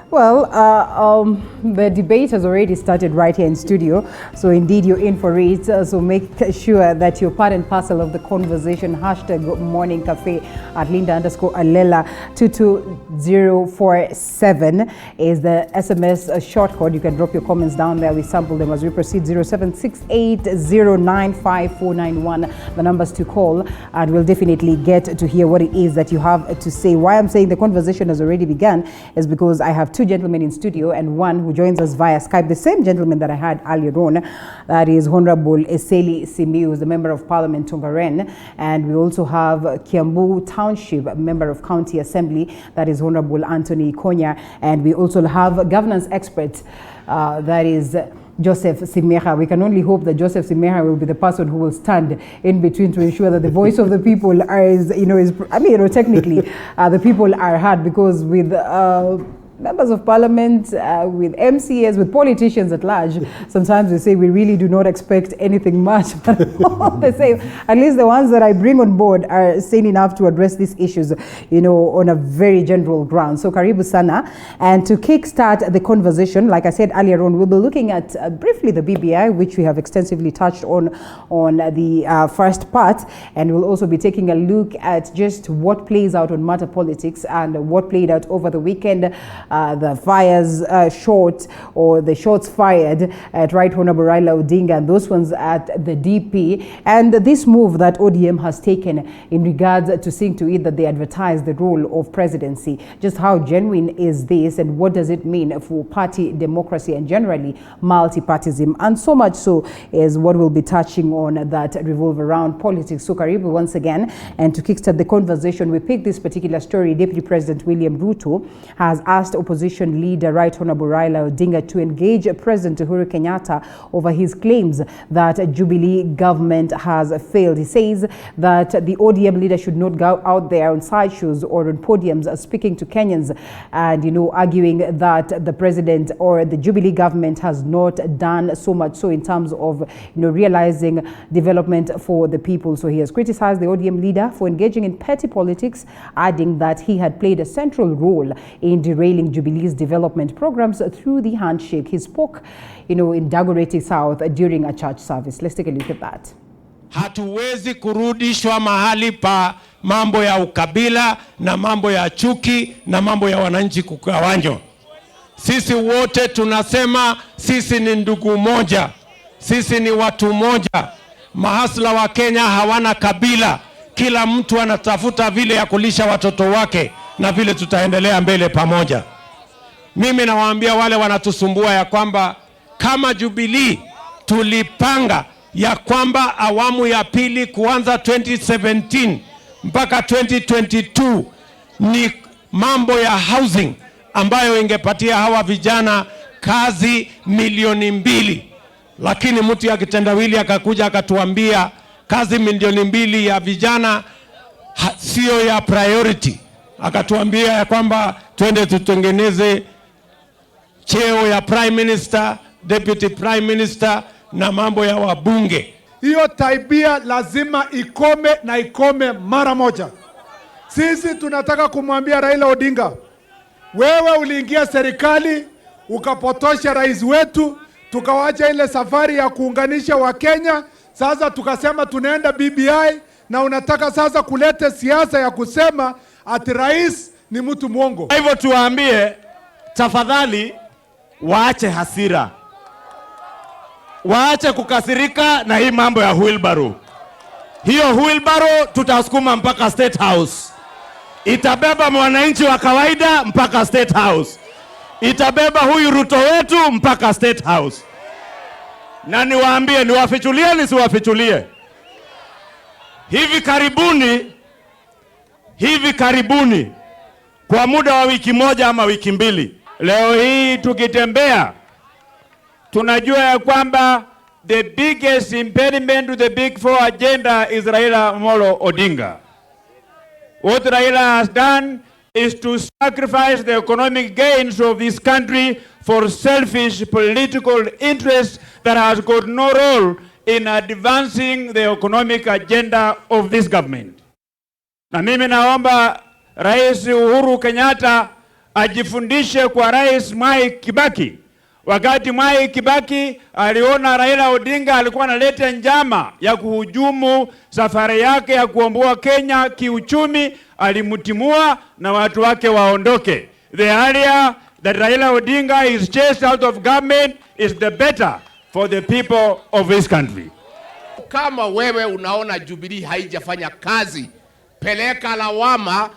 Well, the debate has already started right here in studio. So indeed, you're in for it. So make sure that you're part and parcel of the conversation. Hashtag Morning Cafe at Linda_Alela 22047 is the SMS short code. You can drop your comments down there. We sample them as we proceed. 0768095491, the numbers to call, and we'll definitely get to hear what it is that you have to say. Why I'm saying the conversation has already begun is because I have two gentlemen in studio and one who joins us via Skype, the same gentleman that I had earlier on, that is Honorable Eseli Simiyu, who's the Member of Parliament Tongaren, and we also have Kiambu Township Member of County Assembly, that is Honorable Anthony Konya, and we also have a governance expert, that is Joseph Simeha. We can only hope that Joseph Simeha will be the person who will stand in between to ensure that the voice of the people technically the people are heard, because with members of parliament, with MCAs, with politicians at large, sometimes we say we really do not expect anything much, but all the same, at least the ones that I bring on board are sane enough to address these issues, on a very general ground. So karibu sana. And to kickstart the conversation, like I said earlier on, we'll be looking at briefly the BBI, which we have extensively touched on the first part, and we'll also be taking a look at just what plays out on matter politics and what played out over the weekend. The fires shot, or the shots fired at Right Honorable Raila Odinga, and those ones at the DP, and this move that ODM has taken in regards to seeing to it that they advertise the role of presidency. Just how genuine is this, and what does it mean for party democracy and generally multi-partyism? And so much so is what we'll be touching on that revolve around politics. So karibu once again, and to kickstart the conversation, we picked this particular story. Deputy President William Ruto has asked opposition leader Right Honorable Raila Odinga to engage President Uhuru Kenyatta over his claims that Jubilee government has failed. He says that the ODM leader should not go out there on sideshows or on podiums speaking to Kenyans and, arguing that the president or the Jubilee government has not done so much so in terms of, realizing development for the people. So he has criticized the ODM leader for engaging in petty politics, adding that he had played a central role in derailing Jubilee's development programs through the handshake. He spoke, in Dagoretti South during a church service. Let's take a look at that. Hatuwezi kurudishwa mahali pa mambo ya ukabila na mambo ya chuki na mambo ya wananchi kugawanywa. Sisi wote tunasema sisi ni ndugu moja. Sisi ni watu moja. Mahasla wa Kenya hawana kabila. Kila mtu anatafuta vile ya kulisha watoto wake na vile tutaendelea mbele pamoja. Mimi nawaambia wale wanatusumbua ya kwamba kama Jubilee tulipanga ya kwamba awamu ya pili kuanza 2017 mpaka 2022 ni mambo ya housing ambayo ingepatia hawa vijana kazi 2,000,000. Lakini mtu ya kitendawili akakuja akatuambia kazi 2,000,000 ya vijana sio ya priority. Akatuambia ya kwamba twende tutengeneze cheo ya prime minister, deputy prime minister na mambo ya wabunge. Hiyo tabia lazima ikome, na ikome mara moja. Sisi tunataka kumwambia Raila Odinga, wewe uliingia serikali ukapotosha rais wetu, tukawacha ile safari ya kuunganisha wa Kenya. Sasa tukasema tunaenda BBI, na unataka sasa kulete siasa ya kusema ati rais ni mtu mwongo. Hivyo tuwaambie tafadhali waache hasira, waache kukasirika na hii mambo ya wheelbarrow. Hiyo wheelbarrow tutasukuma mpaka State House. Itabeba mwananchi wa kawaida mpaka State House. Itabeba huyu Ruto wetu mpaka State House. Na niwaambie, niwafichulie nisiwafichulie, hivi karibuni kwa muda wa wiki moja ama wiki mbili, leo hii tukitembea tunajua ya kwamba the biggest impediment to the big four agenda is Raila Amolo Odinga. What Raila has done is to sacrifice the economic gains of this country for selfish political interests that has got no role in advancing the economic agenda of this government. Na mimi naomba Rais Uhuru Kenyatta ajifundishe kwa Rais Mwai Kibaki. Wakati Mwai Kibaki aliona Raila Odinga alikuwa analeta njama ya kuhujumu safari yake ya kuomboa Kenya kiuchumi, alimtimua na watu wake waondoke. The earlier that Raila Odinga is chased out of government is the better for the people of this country. Kama wewe unaona Jubilee haijafanya kazi, peleka lawama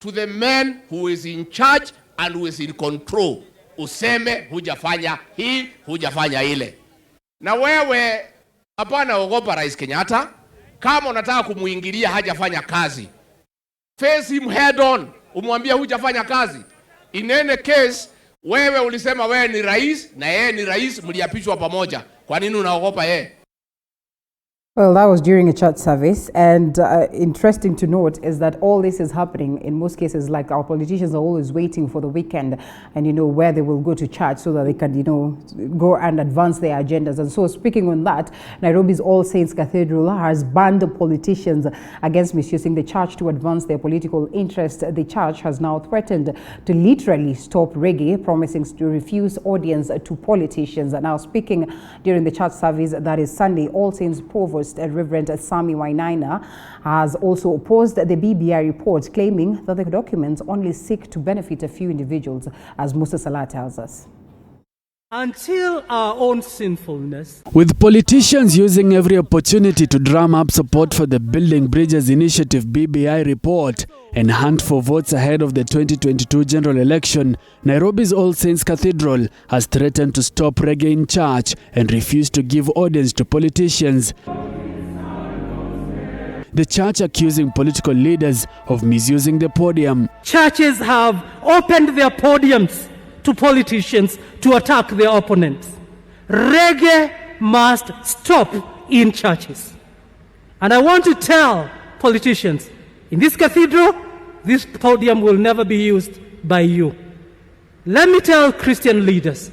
to the man who is in charge and who is in control. Useme hujafanya hii, hujafanya ile. Na wewe hapana ogopa Rais Kenyatta. Kama unataka kumuingilia hajafanya kazi, face him head on, umwambie hujafanya kazi. In any case, wewe ulisema wewe ni rais na yeye ni rais, mliapishwa pamoja. Kwa nini unaogopa yeye? Well, that was during a church service, and interesting to note is that all this is happening in most cases, like our politicians are always waiting for the weekend and, you know, where they will go to church so that they can, you know, go and advance their agendas. And so speaking on that, Nairobi's All Saints Cathedral has banned the politicians against misusing the church to advance their political interests. The church has now threatened to literally stop reggae, promising to refuse audience to politicians. And now speaking during the church service, that is Sunday, All Saints Provost Reverend Sami Wainaina has also opposed the BBI report, claiming that the documents only seek to benefit a few individuals, as Musa Salah tells us. Until our own sinfulness. With politicians using every opportunity to drum up support for the Building Bridges Initiative BBI report and hunt for votes ahead of the 2022 general election, Nairobi's All Saints Cathedral has threatened to stop reggae in church and refused to give audience to politicians. The church accusing political leaders of misusing the podium. Churches have opened their podiums to politicians to attack their opponents. Reggae must stop in churches. And I want to tell politicians, in this cathedral, this podium will never be used by you. Let me tell Christian leaders,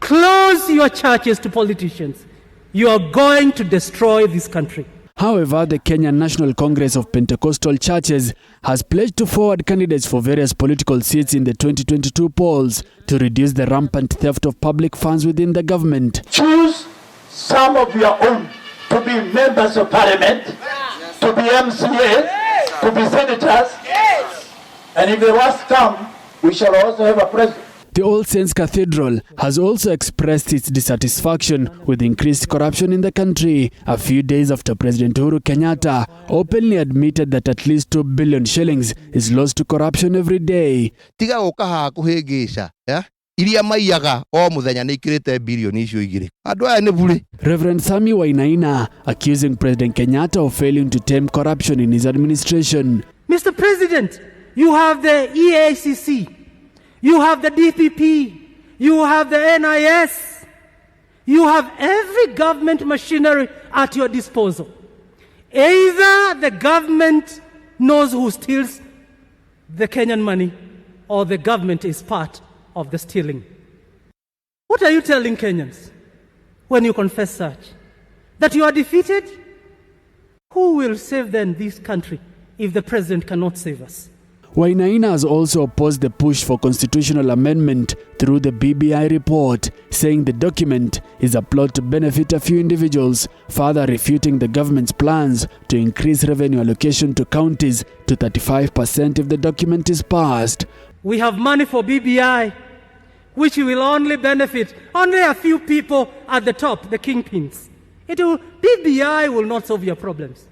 close your churches to politicians. You are going to destroy this country. However, the Kenyan National Congress of Pentecostal Churches has pledged to forward candidates for various political seats in the 2022 polls to reduce the rampant theft of public funds within the government. Choose some of your own to be members of parliament, to be MCAs, to be senators, and if the worst come, we shall also have a president. The All Saints Cathedral has also expressed its dissatisfaction with increased corruption in the country a few days after President Uhuru Kenyatta openly admitted that at least 2 billion shillings is lost to corruption every day. Tiga ukaha kuhigisha, iria maiyaga o muthenya ni ikirite billion icio igire. Andu aya ni bure. Reverend Sami Wainaina accusing President Kenyatta of failing to tame corruption in his administration. Mr. President, you have the EACC. You have the DPP, you have the NIS, you have every government machinery at your disposal. Either the government knows who steals the Kenyan money, or the government is part of the stealing. What are you telling Kenyans when you confess such? That you are defeated? Who will save then this country if the president cannot save us? Wainaina has also opposed the push for constitutional amendment through the BBI report, saying the document is a plot to benefit a few individuals, further refuting the government's plans to increase revenue allocation to counties to 35% if the document is passed. We have money for BBI, which will only benefit only a few people at the top, the kingpins. BBI will not solve your problems.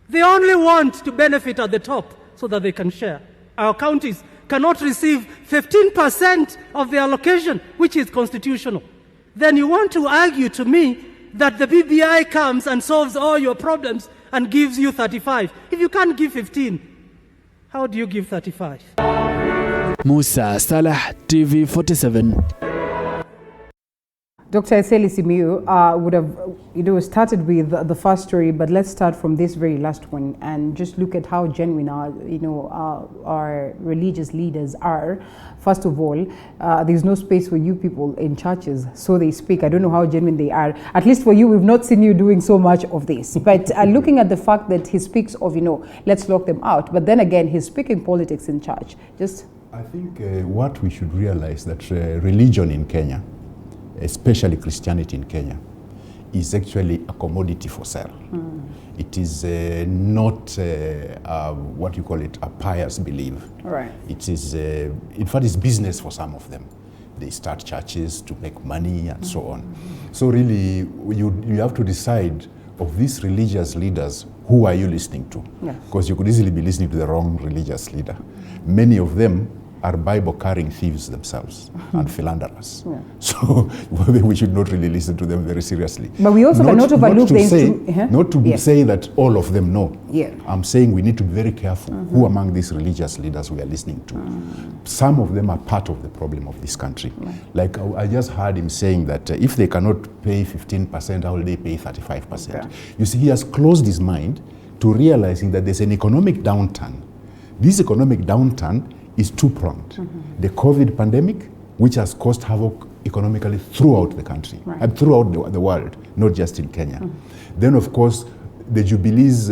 They only want to benefit at the top, so that they can share. Our counties cannot receive 15% of the allocation, which is constitutional. Then you want to argue to me that the BBI comes and solves all your problems and gives you 35. If you can't give 15, how do you give 35? Musa Salah, TV 47. Dr. Eseli Simiyu would have, started with the first story, but let's start from this very last one and just look at how genuine our religious leaders are. First of all, there's no space for you people in churches, so they speak. I don't know how genuine they are. At least for you, we've not seen you doing so much of this. But looking at the fact that he speaks of, let's lock them out, but then again, he's speaking politics in church. I think what we should realize that religion in Kenya, especially Christianity in Kenya, is actually a commodity for sale. It is not what you call it, a pious belief. Right. It is, in fact, it's business for some of them. They start churches to make money and so on. So really, you have to decide of these religious leaders, who are you listening to? Because you could easily be listening to the wrong religious leader. Many of them are Bible-carrying thieves themselves and philanderers. So we should not really listen to them very seriously. But we also cannot overlook the... Not to say that all of them know. Yeah. I'm saying we need to be very careful who among these religious leaders we are listening to. Some of them are part of the problem of this country. Like I just heard him saying that if they cannot pay 15%, how will they pay 35%? Okay. You see, he has closed his mind to realizing that there's an economic downturn. This economic downturn is two-pronged. The COVID pandemic, which has caused havoc economically throughout the country, and throughout the world, not just in Kenya. Then, of course, the Jubilee's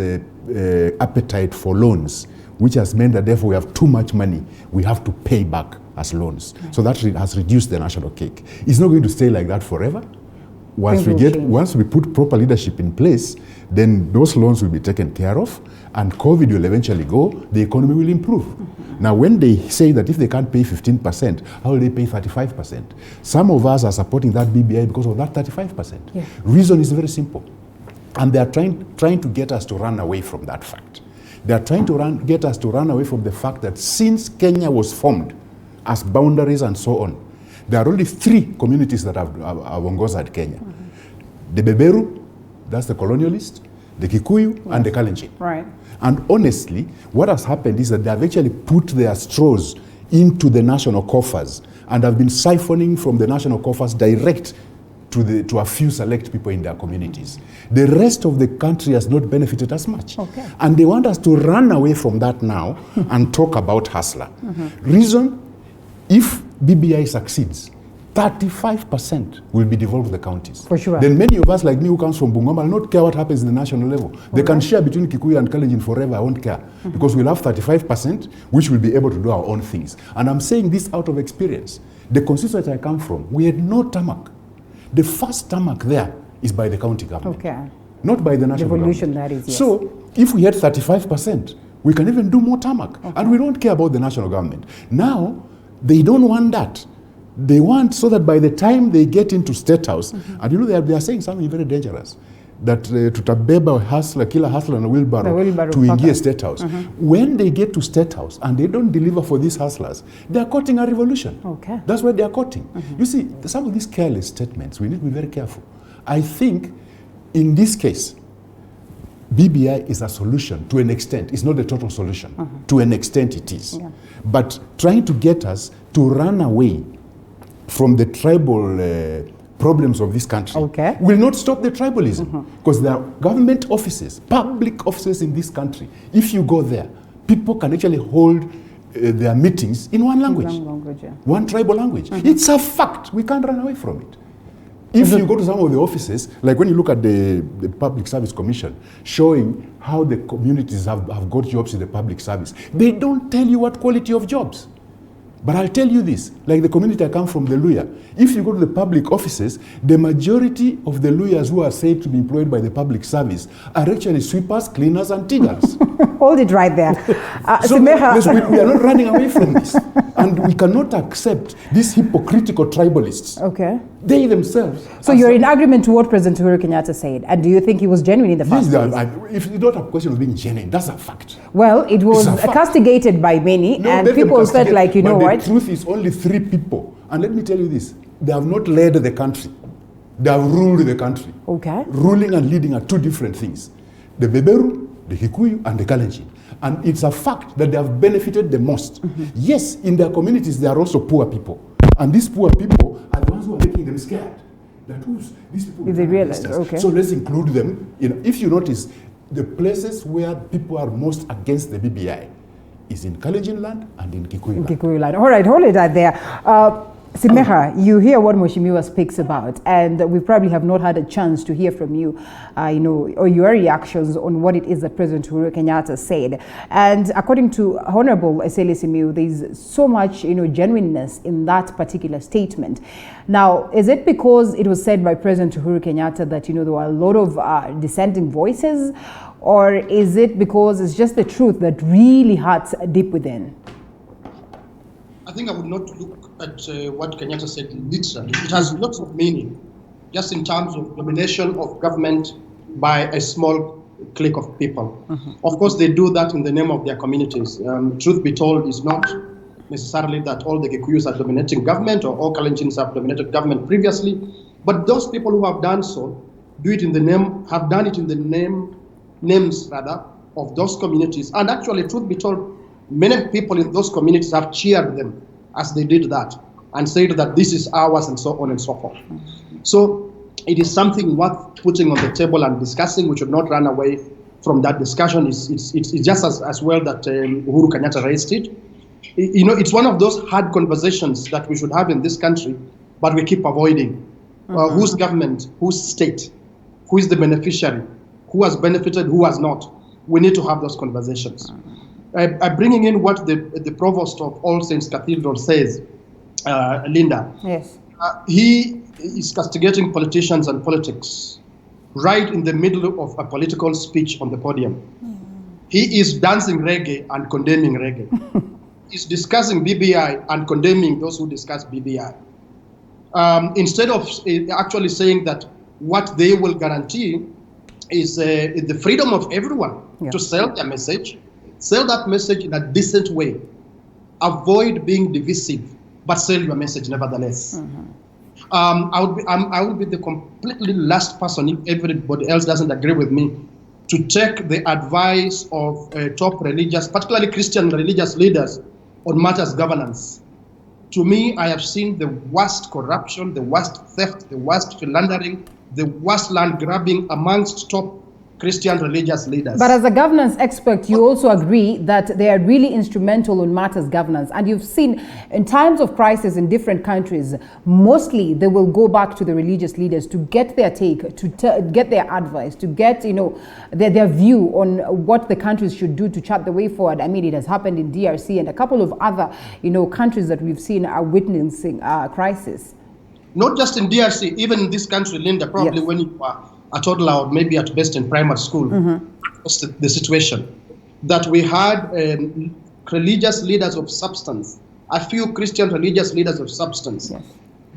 appetite for loans, which has meant that therefore we have too much money, we have to pay back as loans. So that has reduced the national cake. It's not going to stay like that forever. Once we put proper leadership in place, then those loans will be taken care of, and COVID will eventually go, the economy will improve. Now, when they say that if they can't pay 15%, how will they pay 35%? Some of us are supporting that BBI because of that 35%. Reason is very simple. And they are trying to get us to run away from that fact. They are trying to get us to run away from the fact that since Kenya was formed as boundaries and so on, there are only 3 communities that have ongoza Kenya. The Beberu, that's the colonialist, the Kikuyu, and the Kalenjin. Right. And honestly, what has happened is that they have actually put their straws into the national coffers and have been siphoning from the national coffers direct to a few select people in their communities. The rest of the country has not benefited as much. Okay. And they want us to run away from that now and talk about hustler. Reason, if BBI succeeds, 35% will be devolved to the counties. For sure. Then many of us, like me who comes from Bungoma, will not care what happens in the national level. They can share between Kikuyu and Kalenjin forever, I won't care. Because we'll have 35%, which will be able to do our own things. And I'm saying this out of experience. The constituency I come from, we had no tarmac. The first tarmac there is by the county government. Okay. Not by the national government. That is, yes. So, if we had 35%, we can even do more tarmac. Okay. And we don't care about the national government. Now, they don't want that. They want so that by the time they get into State House, and you know they are saying something very dangerous, that tutabeba hustler, killer hustler and wheelbarrow to ingia State House. When they get to State House and they don't deliver for these hustlers, they are courting a revolution. Okay. That's what they are courting. You see, some of these careless statements, we need to be very careful. I think in this case, BBI is a solution to an extent. It's not the total solution. To an extent it is. Yeah. But trying to get us to run away from the tribal problems of this country will not stop the tribalism. Because there are government offices, public offices in this country. If you go there, people can actually hold their meetings in one language. One tribal language. It's a fact. We can't run away from it. If you go to some of the offices, like when you look at the Public Service Commission, showing how the communities have got jobs in the public service, they don't tell you what quality of jobs. But I'll tell you this, like the community I come from, the Luya, if you go to the public offices, the majority of the Luyas who are said to be employed by the public service are actually sweepers, cleaners, and tiggers. Hold it right there. So we are not running away from this. And we cannot accept these hypocritical tribalists. Okay. They themselves. So you're in agreement to what President Uhuru Kenyatta said, and do you think he was genuine in the first place? If you don't have a question of being genuine, that's a fact. Well, it was castigated by many, and people felt like, you know what? The truth is only 3 people. And let me tell you this, they have not led the country. They have ruled the country. Okay. Ruling and leading are 2 different things. The Beberu, the Kikuyu, and the Kalenjin. And it's a fact that they have benefited the most. Yes, in their communities, there are also poor people. And these poor people are the ones who are making them scared. That these people they realize, okay. So let's include them. If you notice, the places where people are most against the BBI is in Kalenjin land and in Kikuyu land. Kikuyu land. All right, hold it right there. Simeha, you hear what Mheshimiwa speaks about, and we probably have not had a chance to hear from you, or your reactions on what it is that President Uhuru Kenyatta said. And according to Honorable Eseli Simiyu, there's so much, genuineness in that particular statement. Now, is it because it was said by President Uhuru Kenyatta that, there were a lot of dissenting voices, or is it because it's just the truth that really hurts deep within? I think I would not look at what Kenyatta said literally. It has lots of meaning, just in terms of domination of government by a small clique of people. Of course, they do that in the name of their communities. Truth be told, is not necessarily that all the Kikuyus are dominating government or all Kalenjins have dominated government previously, but those people who have done so have done it in the names of those communities. And actually, truth be told, many people in those communities have cheered them as they did that and said that this is ours and so on and so forth. So it is something worth putting on the table and discussing. We should not run away from that discussion. It's just as well that Uhuru Kenyatta raised it. It's one of those hard conversations that we should have in this country, but we keep avoiding. Whose government, whose state, who is the beneficiary, who has benefited, who has not. We need to have those conversations. Bringing in what the provost of All Saints Cathedral says, Linda. Yes. He is castigating politicians and politics right in the middle of a political speech on the podium. He is dancing reggae and condemning reggae. He's discussing BBI and condemning those who discuss BBI. Instead of actually saying that what they will guarantee is the freedom of everyone to sell their message, sell that message in a decent way. Avoid being divisive, but sell your message nevertheless. I would be the completely last person, if everybody else doesn't agree with me, to take the advice of top religious, particularly Christian religious leaders on matters governance. To me, I have seen the worst corruption, the worst theft, the worst philandering, the worst land grabbing amongst top Christian religious leaders. But as a governance expert, you also agree that they are really instrumental in matters governance. And you've seen in times of crisis in different countries, mostly they will go back to the religious leaders to get their take, to get their advice, to get their view on what the countries should do to chart the way forward. I mean, it has happened in DRC and a couple of other countries that we've seen are witnessing crisis. Not just in DRC, even in this country, Linda, probably when you are a toddler or maybe at best in primary school, was the situation that we had religious leaders of substance, a few Christian religious leaders of substance.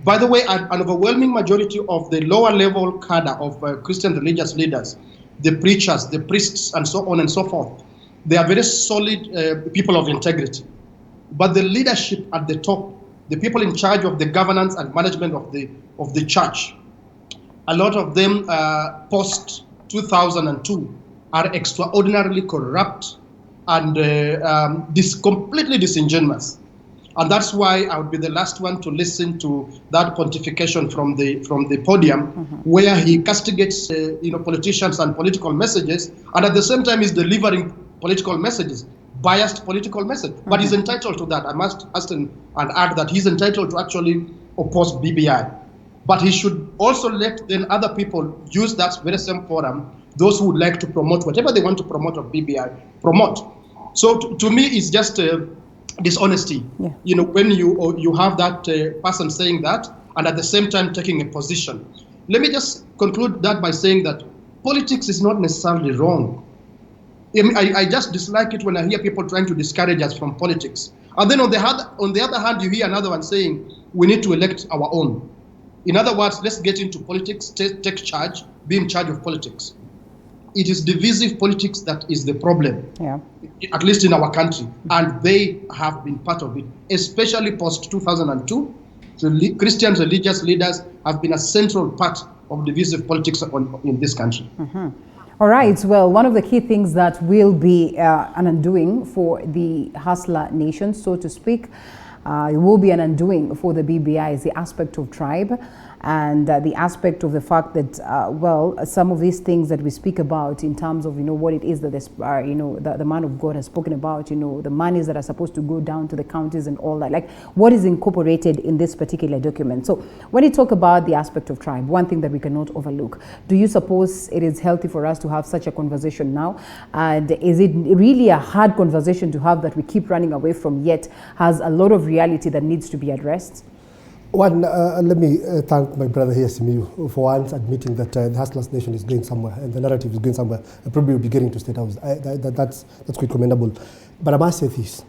By the way, an overwhelming majority of the lower level cadre of Christian religious leaders, the preachers, the priests, and so on and so forth, they are very solid people of integrity. But the leadership at the top, the people in charge of the governance and management of the church, a lot of them post 2002 are extraordinarily corrupt and completely disingenuous. And that's why I would be the last one to listen to that pontification from the podium, where he castigates politicians and political messages, and at the same time is delivering political messages, biased political message. But he's entitled to that. I must hasten and add that he's entitled to actually oppose BBI. But he should also let then other people use that very same forum, those who would like to promote whatever they want to promote of BBI, promote. So to me, it's just dishonesty. When you have that person saying that and at the same time taking a position. Let me just conclude that by saying that politics is not necessarily wrong. I just dislike it when I hear people trying to discourage us from politics. And then on the other hand, you hear another one saying, we need to elect our own. In other words, let's get into politics, take charge, be in charge of politics. It is divisive politics that is the problem, at least in our country. And they have been part of it, especially post-2002. The Christian religious leaders have been a central part of divisive politics in this country. All right. Well, one of the key things that will be an undoing for the hustler nation, so to speak, it will be an undoing for the BBI is the aspect of tribe. and the aspect of the fact that, well, some of these things that we speak about in terms of, what it is that the man of God has spoken about, the monies that are supposed to go down to the counties and all that, like what is incorporated in this particular document. So when you talk about the aspect of tribe, one thing that we cannot overlook, do you suppose it is healthy for us to have such a conversation now? And is it really a hard conversation to have that we keep running away from, yet has a lot of reality that needs to be addressed? One, let me thank my brother here, Simiyu, for once admitting that the Hustlers Nation is going somewhere and the narrative is going somewhere. I probably will be getting to State House. That's quite commendable. But I must say this.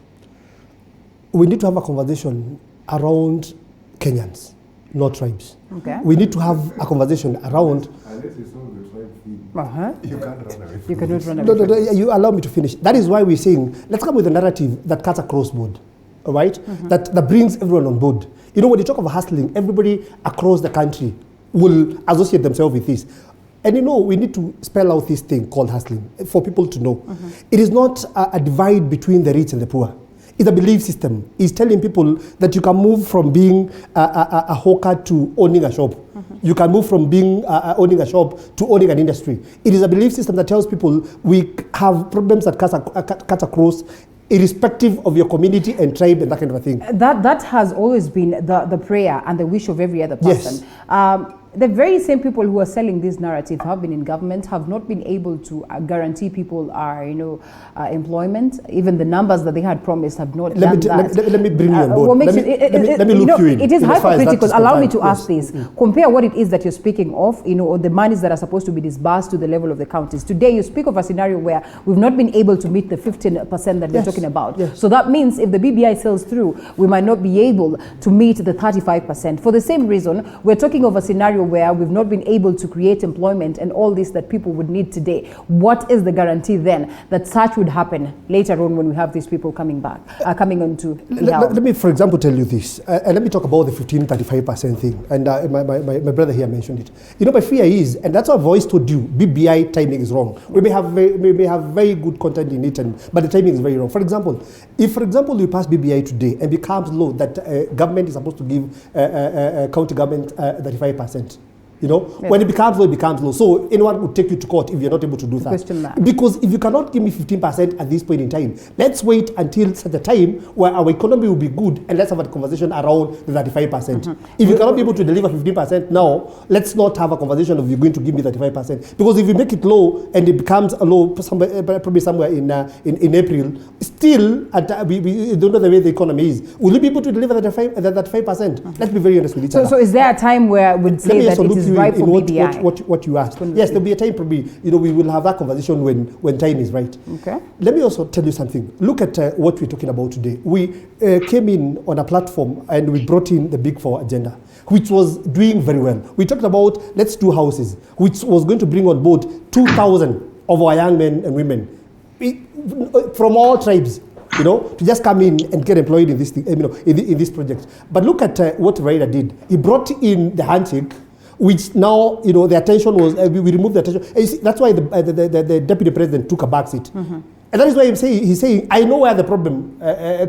We need to have a conversation around Kenyans, not tribes. Okay. We need to have a conversation around... Unless it's not the tribe thing. Uh-huh. You can't run away from You cannot run away. No, you allow me to finish. That is why we're saying, let's come with a narrative that cuts across board. All right? That brings everyone on board. When you talk of hustling, everybody across the country will associate themselves with this. And we need to spell out this thing called hustling for people to know. It is not a divide between the rich and the poor. It's a belief system. It's telling people that you can move from being a hawker to owning a shop. You can move from being owning a shop to owning an industry. It is a belief system that tells people we have problems that cut across, irrespective of your community and tribe and that kind of a thing. That has always been the prayer and the wish of every other person. Yes. The very same people who are selling this narrative have been in government, have not been able to guarantee people employment. Even the numbers that they had promised have not done that. Let me bring you on board. Let me loop you in. It is hypocritical. Allow me to ask this. Compare what it is that you're speaking of, or the monies that are supposed to be disbursed to the level of the counties. Today, you speak of a scenario where we've not been able to meet the 15% that we're talking about. Yes. So that means if the BBI sells through, we might not be able to meet the 35%. For the same reason, we're talking of a scenario where we've not been able to create employment and all this that people would need today. What is the guarantee then that such would happen later on when we have these people coming onto the house? Let me, for example, tell you this. And let me talk about the 15-35% thing. And my brother here mentioned it. My fear is, and that's what I've always told you, BBI timing is wrong. We may have very good content in it, but the timing is very wrong. For example, if you pass BBI today and becomes law that government is supposed to give county government 35%. When it becomes law, it becomes law. So anyone would take you to court if you're not able to do that. Because if you cannot give me 15% at this point in time, let's wait until such a time where our economy will be good and let's have a conversation around the 35%. If you cannot be able to deliver 15% now, let's not have a conversation of you're going to give me 35%. Because if you make it low and it becomes a low probably somewhere in April, still we don't know the way the economy is. Will you be able to deliver that 5%? Let's be very honest with each other. So is there a time where we'd say that it is right for BBI? What you asked. Yes, there'll be a time probably, we will have that conversation when time is right. Okay. Let me also tell you something. Look at what we're talking about today. We came in on a platform and we brought in the Big Four agenda, which was doing very well. We talked about let's do houses, which was going to bring on board 2,000 of our young men and women from all tribes. To just come in and get employed in this thing, in this project. But look at what Raila did. He brought in the handshake, which now, the attention was, we removed the attention. And you see, that's why the deputy president took a back seat. And that is why he's saying, I know where the problem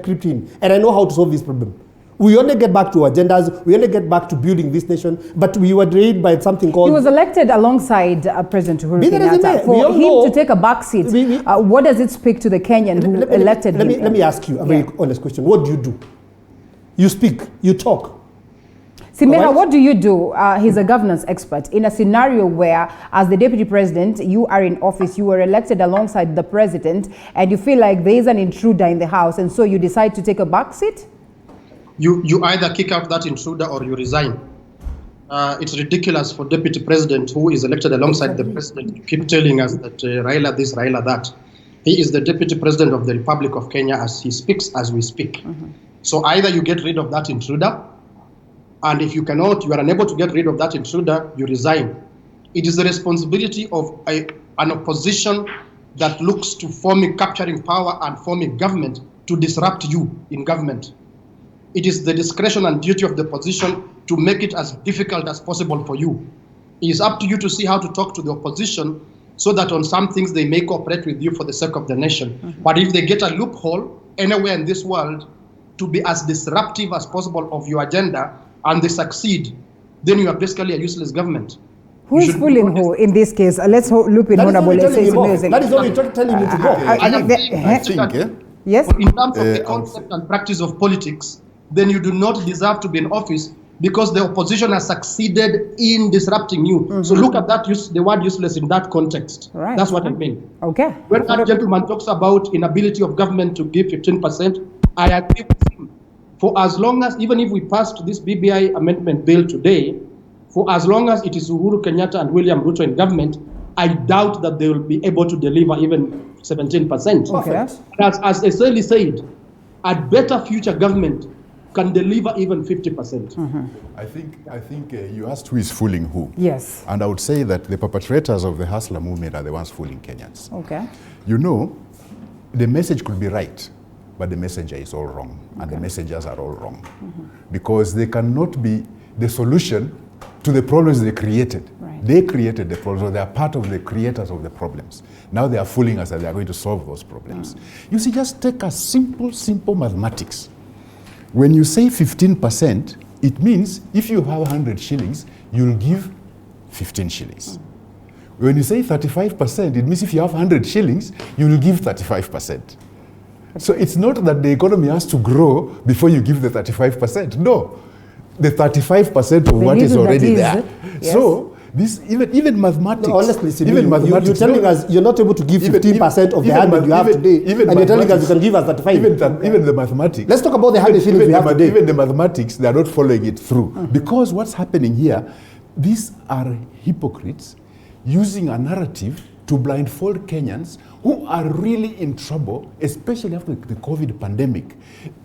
crept in, and I know how to solve this problem. We only get back to agendas, we only get back to building this nation, but we were drained by something called... He was elected alongside President Uhuru Kenyatta. For him to take a back seat, what does it speak to the Kenyan who elected him? Let me ask you a very honest question. What do? You speak, you talk. Simeha, what do you do? He's a governance expert. In a scenario where, as the deputy president, you are in office, you were elected alongside the president, and you feel like there is an intruder in the house, and so you decide to take a back seat? You either kick out that intruder or you resign. It's ridiculous for deputy president who is elected alongside the president to keep telling us that Raila this, Raila that. He is the deputy president of the Republic of Kenya as he speaks, as we speak. So either you get rid of that intruder, and if you cannot, you are unable to get rid of that intruder, you resign. It is the responsibility of an opposition that looks to capturing power and forming government to disrupt you in government. It is the discretion and duty of the opposition to make it as difficult as possible for you. It is up to you to see how to talk to the opposition so that on some things they may cooperate with you for the sake of the nation. But if they get a loophole anywhere in this world to be as disruptive as possible of your agenda and they succeed, then you are basically a useless government. Who is fooling who in this case? Let's loop in Honorable. That is all you're telling me to go. I think, yes. In terms of the concept and practice of politics, then you do not deserve to be in office because the opposition has succeeded in disrupting you. So look at that, the word useless in that context. Right. That's what I mean. Okay. When that gentleman talks about inability of government to give 15%, I agree with him. For as long as, even if we passed this BBI amendment bill today, for as long as it is Uhuru Kenyatta and William Ruto in government, I doubt that they will be able to deliver even 17%. Okay. As Eseli said, a better future government can deliver even 50%. I think you asked who is fooling who. Yes. And I would say that the perpetrators of the hustler movement are the ones fooling Kenyans. Okay. You know, the message could be right, but the messenger is all wrong, and the messengers are all wrong. Because they cannot be the solution to the problems they created. Right. They created the problems, or they are part of the creators of the problems. Now they are fooling us that they are going to solve those problems. You see, just take a simple mathematics. When you say 15%, it means if you have 100 shillings, you'll give 15 shillings. When you say 35%, it means if you have 100 shillings, you'll give 35%. So it's not that the economy has to grow before you give the 35%. No. The 35% of what is already there. Yes. So this even mathematics. No, honestly, even mathematics. You're telling us you're not able to give 15% of the 100 you have today, and you're telling us you can give us 35. Even the mathematics. Let's talk about the 100 shillings we have today. Even the mathematics, they are not following it through. Because what's happening here, these are hypocrites using a narrative to blindfold Kenyans who are really in trouble, especially after the COVID pandemic.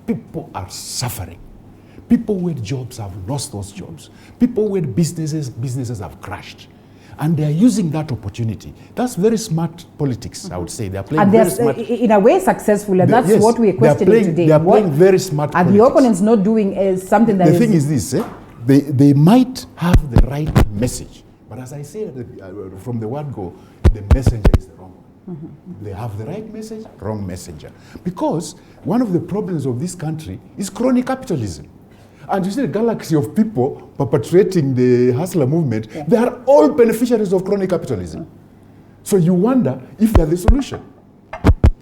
People are suffering. People with jobs have lost those jobs. People with businesses have crashed. And they are using that opportunity. That's very smart politics, I would say. They are playing very smart. In a way successful, and that's what we are questioning today. They are playing very smart politics. And the opponents not doing something that the thing is this, they might have the right message. But as I say from the word go, the messenger is the wrong one. They have the right message, wrong messenger. Because one of the problems of this country is crony capitalism. And you see the galaxy of people perpetrating the hustler movement, they are all beneficiaries of crony capitalism. So you wonder if they're the solution.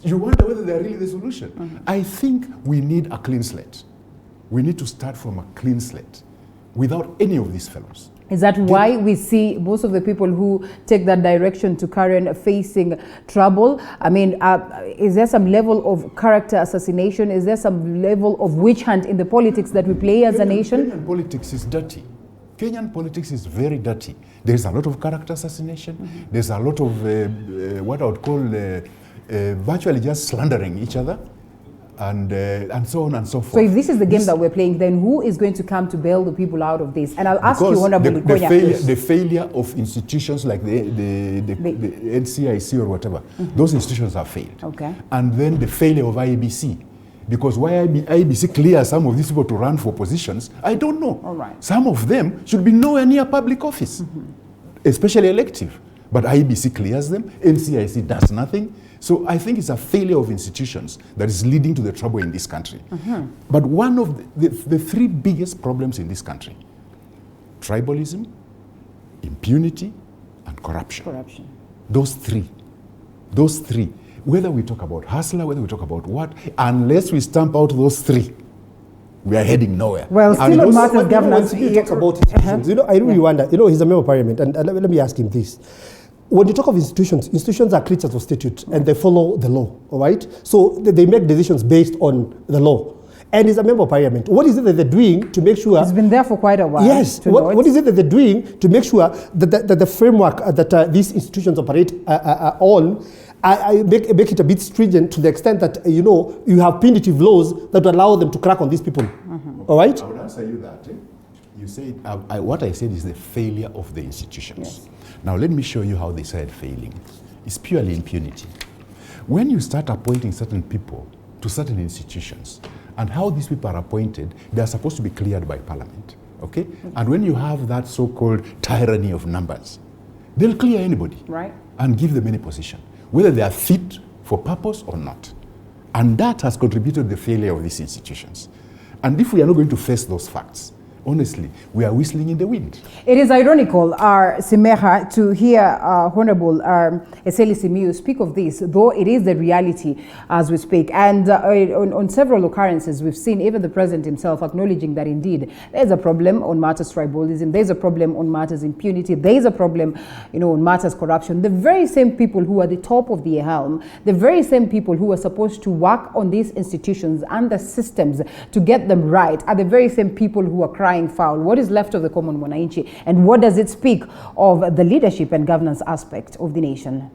You wonder whether they're really the solution. I think we need a clean slate. We need to start from a clean slate without any of these fellows. Is that why we see most of the people who take that direction to Karen facing trouble? I mean, is there some level of character assassination? Is there some level of witch hunt in the politics that we play as a nation? Kenyan politics is dirty. Kenyan politics is very dirty. There's a lot of character assassination. There's a lot of what I would call virtually just slandering each other. And so on and so forth. So if this is the game that we're playing, then who is going to come to bail the people out of this? And I'll ask you, Honorable Konya. The failure of institutions like the NCIC or whatever, those institutions have failed. Okay. And then the failure of IEBC. Because why IEBC clears some of these people to run for positions, I don't know. All right. Some of them should be nowhere near public office, especially elective. But IEBC clears them, NCIC does nothing. So I think it's a failure of institutions that is leading to the trouble in this country. But one of the three biggest problems in this country, tribalism, impunity, and corruption. Those three. Whether we talk about hustler, whether we talk about what, unless we stamp out those three, we are heading nowhere. Well, still on matters governance. He talks about institutions. I really wonder, he's a member of parliament, and let me ask him this. When you talk of institutions are creatures of statute and they follow the law, all right? So they make decisions based on the law. And he's a member of parliament. What is it that they're doing to make sure... He's been there for quite a while. Yes. What is it that they're doing to make sure that the framework that these institutions operate on make it a bit stringent to the extent that, you have punitive laws that allow them to crack on these people. All right? I would answer you that. You said, what I said is the failure of the institutions. Yes. Now let me show you how they said failing. It's purely impunity. When you start appointing certain people to certain institutions, and how these people are appointed, they are supposed to be cleared by parliament, okay? And when you have that so-called tyranny of numbers, they'll clear anybody, right, and give them any position, whether they are fit for purpose or not. And that has contributed to the failure of these institutions. And if we are not going to face those facts, honestly, we are whistling in the wind. It is ironical, Simeha, to hear Honorable Eseli Simiyu speak of this, though it is the reality as we speak. And on several occurrences, we've seen even the President himself acknowledging that indeed there's a problem on matters tribalism, there's a problem on matters impunity, there's a problem, on matters corruption. The very same people who are the top of the helm, the very same people who are supposed to work on these institutions and the systems to get them right are the very same people who are crying foul. What is left of the common mwananchi, and what does it speak of the leadership and governance aspect of the nation?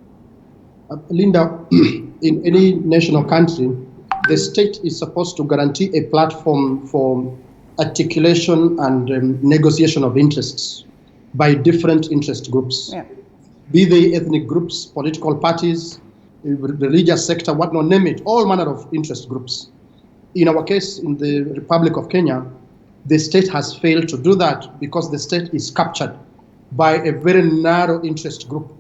Linda, in any national country, the state is supposed to guarantee a platform for articulation and negotiation of interests by different interest groups. Yeah. Be they ethnic groups, political parties, religious sector, whatnot, name it, all manner of interest groups. In our case, in the Republic of Kenya, the state has failed to do that because the state is captured by a very narrow interest group.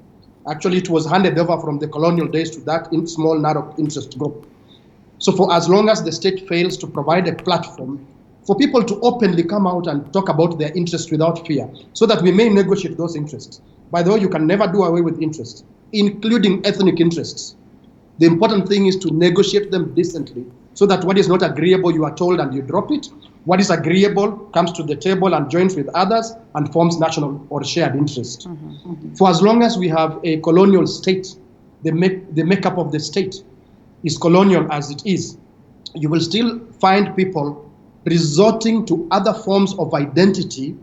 Actually, it was handed over from the colonial days to that small, narrow interest group. So for as long as the state fails to provide a platform for people to openly come out and talk about their interests without fear, so that we may negotiate those interests. By the way, you can never do away with interests, including ethnic interests. The important thing is to negotiate them decently, so that what is not agreeable, you are told and you drop it. What is agreeable comes to the table and joins with others and forms national or shared interest. For as long as we have a colonial state, the makeup of the state is colonial as it is, you will still find people resorting to other forms of identity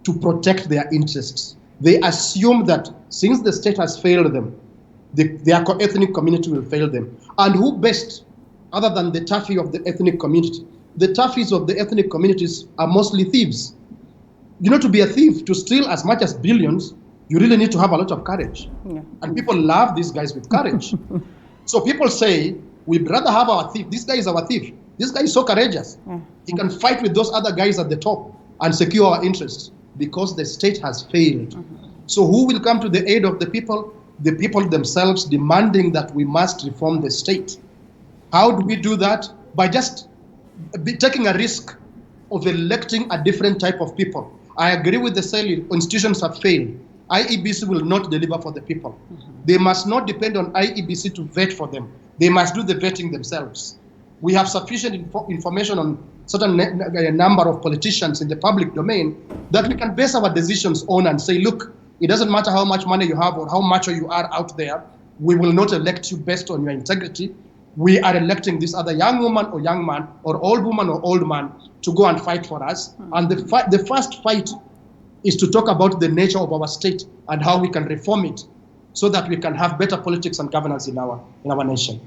to protect their interests. They assume that since the state has failed them, their ethnic community will fail them. And who best, other than the taffy of the ethnic community? The taffies of the ethnic communities are mostly thieves. To be a thief, to steal as much as billions, you really need to have a lot of courage. Yeah. And people love these guys with courage. So people say, we'd rather have our thief. This guy is our thief. This guy is so courageous. Yeah. He can fight with those other guys at the top and secure our interests because the state has failed. So who will come to the aid of the people? The people themselves demanding that we must reform the state. How do we do that? By just taking a risk of electing a different type of people. I agree with the saying, institutions have failed. IEBC will not deliver for the people. They must not depend on IEBC to vet for them. They must do the vetting themselves. We have sufficient information on certain number of politicians in the public domain that we can base our decisions on and say, look, it doesn't matter how much money you have or how macho you are out there. We will not elect you based on your integrity. We are electing this other young woman or young man or old woman or old man to go and fight for us. And the first fight is to talk about the nature of our state and how we can reform it so that we can have better politics and governance in our nation.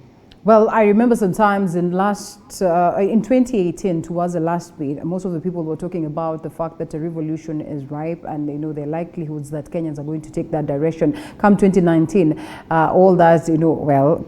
Well, I remember sometimes in 2018, towards the last bit, most of the people were talking about the fact that a revolution is ripe and the likelihoods that Kenyans are going to take that direction. Come 2019, all that,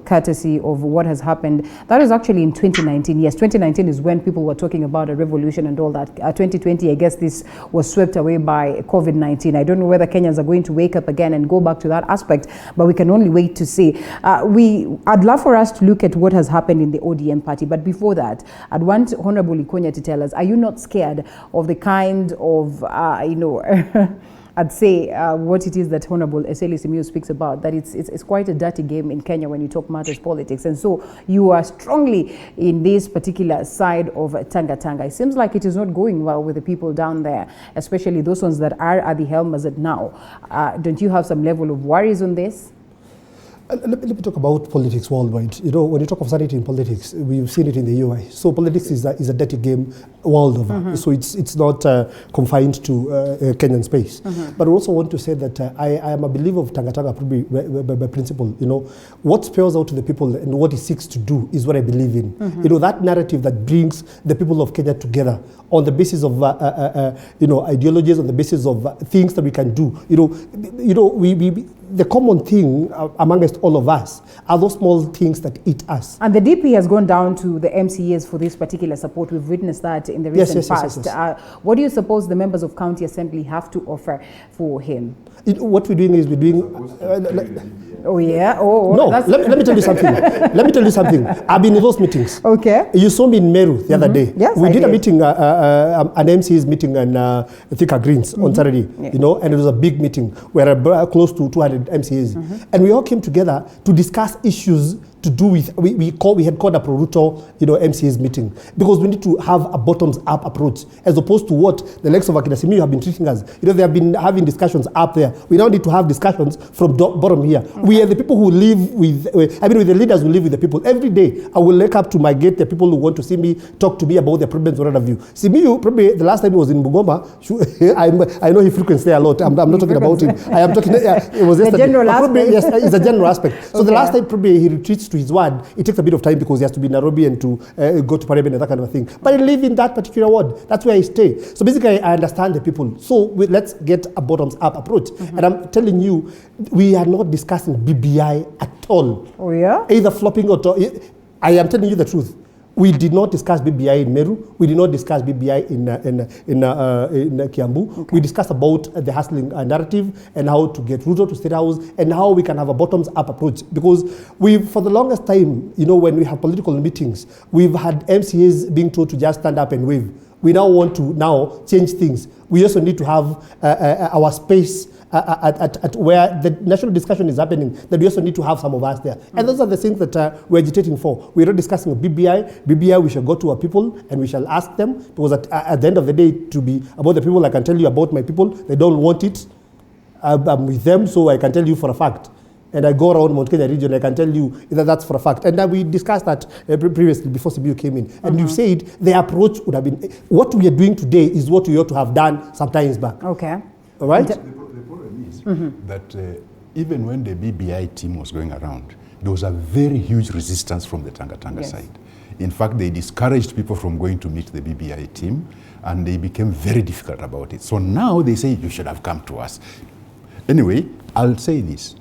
courtesy of what has happened. That is actually in 2019. Yes, 2019 is when people were talking about a revolution and all that. 2020, I guess this was swept away by COVID-19. I don't know whether Kenyans are going to wake up again and go back to that aspect, but we can only wait to see. I'd love for us to look at what has happened in the ODM party. But before that, I'd want Honorable Ikonya to tell us, are you not scared of the kind of, I'd say what it is that Honorable Eseli Simiyu speaks about, that it's quite a dirty game in Kenya when you talk matters politics. And so you are strongly in this particular side of Tanga. It seems like it is not going well with the people down there, especially those ones that are at the helm as it now. Don't you have some level of worries on this? Let me talk about politics worldwide. When you talk of sanity in politics, we've seen it in the UI. So politics is a dirty game world over. So it's not confined to Kenyan space. But I also want to say that I am a believer of Tanga by principle. What spells out to the people and what it seeks to do is what I believe in. That narrative that brings the people of Kenya together on the basis of ideologies, on the basis of things that we can do. the common thing amongst all of us are those small things that eat us. And the DP has gone down to the MCAs for this particular support. We've witnessed that in the recent past. Yes. What do you suppose the members of County Assembly have to offer for him? What we're doing is Oh yeah. Oh no. Let me tell you something. Let me tell you something. I've been in those meetings. Okay. You saw me in Meru the other day. Yes, we I did a did. meeting, an MC's meeting in Thika Greens on Saturday. Yeah. You know, and it was a big meeting where close to 200 MCAs, and we all came together to discuss issues to do with we had called a Proruto, MCA's meeting, because we need to have a bottoms-up approach as opposed to what the likes of Akina have been treating us. They have been having discussions up there. We now need to have discussions from bottom here. Okay. We are the people who live with the leaders who live with the people. Every day I will wake up to my gate the people who want to see me, talk to me about their problems, whatever view. Simiyu, probably the last time he was in Bungoma, I know he frequents there a lot. I'm not talking about him. I am talking. It was yesterday. The general aspect. Yes, it's a general aspect. So Okay. the last time probably he retreats to his ward. It takes a bit of time because he has to be in Nairobi and to go to Parliament and that kind of a thing. But I live in that particular ward. That's where I stay. So basically, I understand the people. So let's get a bottoms-up approach. And I'm telling you, we are not discussing BBI at all. Oh yeah. Either flopping or I am telling you the truth. We did not discuss BBI in Meru. We did not discuss BBI in Kiambu. Okay. We discussed about the hustling narrative and how to get Ruto to State House and how we can have a bottoms-up approach. Because for the longest time, when we have political meetings, we've had MCAs being told to just stand up and wave. We now want to change things. We also need to have our space at where the national discussion is happening, that we also need to have some of us there. And those are the things that we're agitating for. We're not discussing BBI. BBI, we shall go to our people and we shall ask them, because at the end of the day, to be about the people, I can tell you about my people. They don't want it. I'm with them, so I can tell you for a fact. And I go around Mount Kenya region, I can tell you that that's for a fact. And we discussed that previously before CBU came in. And you said the approach would have been, what we are doing today is what we ought to have done some times back. Okay. All right? The problem is that even when the BBI team was going around, there was a very huge resistance from the Tanga side. In fact, they discouraged people from going to meet the BBI team, and they became very difficult about it. So now they say, you should have come to us. Anyway, I'll say this.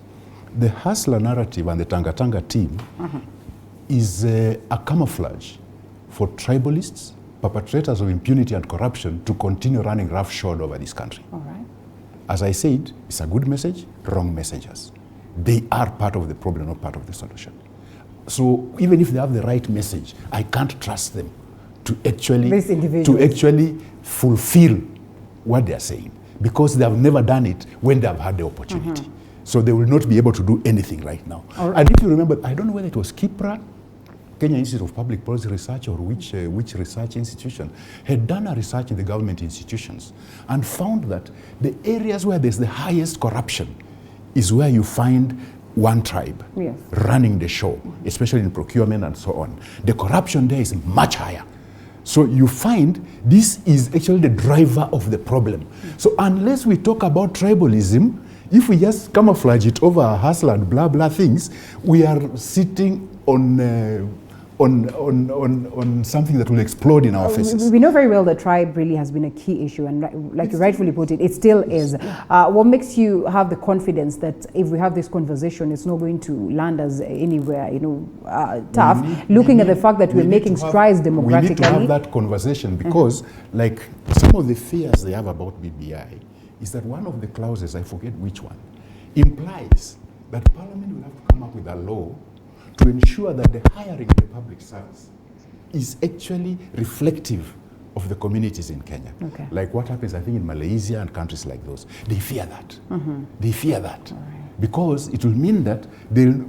The hustler narrative and the Tanga team is a camouflage for tribalists, perpetrators of impunity and corruption to continue running roughshod over this country. All right. As I said, it's a good message, wrong messengers. They are part of the problem, not part of the solution. So even if they have the right message, I can't trust them to actually fulfill what they are saying, because they have never done it when they have had the opportunity. So they will not be able to do anything right now. Right. And if you remember, I don't know whether it was KIPRA, Kenya Institute of Public Policy Research, or which research institution, had done a research in the government institutions and found that the areas where there's the highest corruption is where you find one tribe running the show, especially in procurement and so on. The corruption there is much higher. So you find this is actually the driver of the problem. So unless we talk about tribalism, if we just camouflage it over hustle and blah blah things, we are sitting on something that will explode in our faces. We know very well that tribe really has been a key issue, and like you rightfully put it, it still is. What makes you have the confidence that if we have this conversation, it's not going to land us anywhere, tough, looking at the fact that we're making strides democratically? We need to have that conversation because, like, some of the fears they have about BBI is that one of the clauses, I forget which one, implies that Parliament will have to come up with a law to ensure that the hiring in the public service is actually reflective of the communities in Kenya. Okay. Like what happens, I think, in Malaysia and countries like those. They fear that. They fear that. Because it will mean that,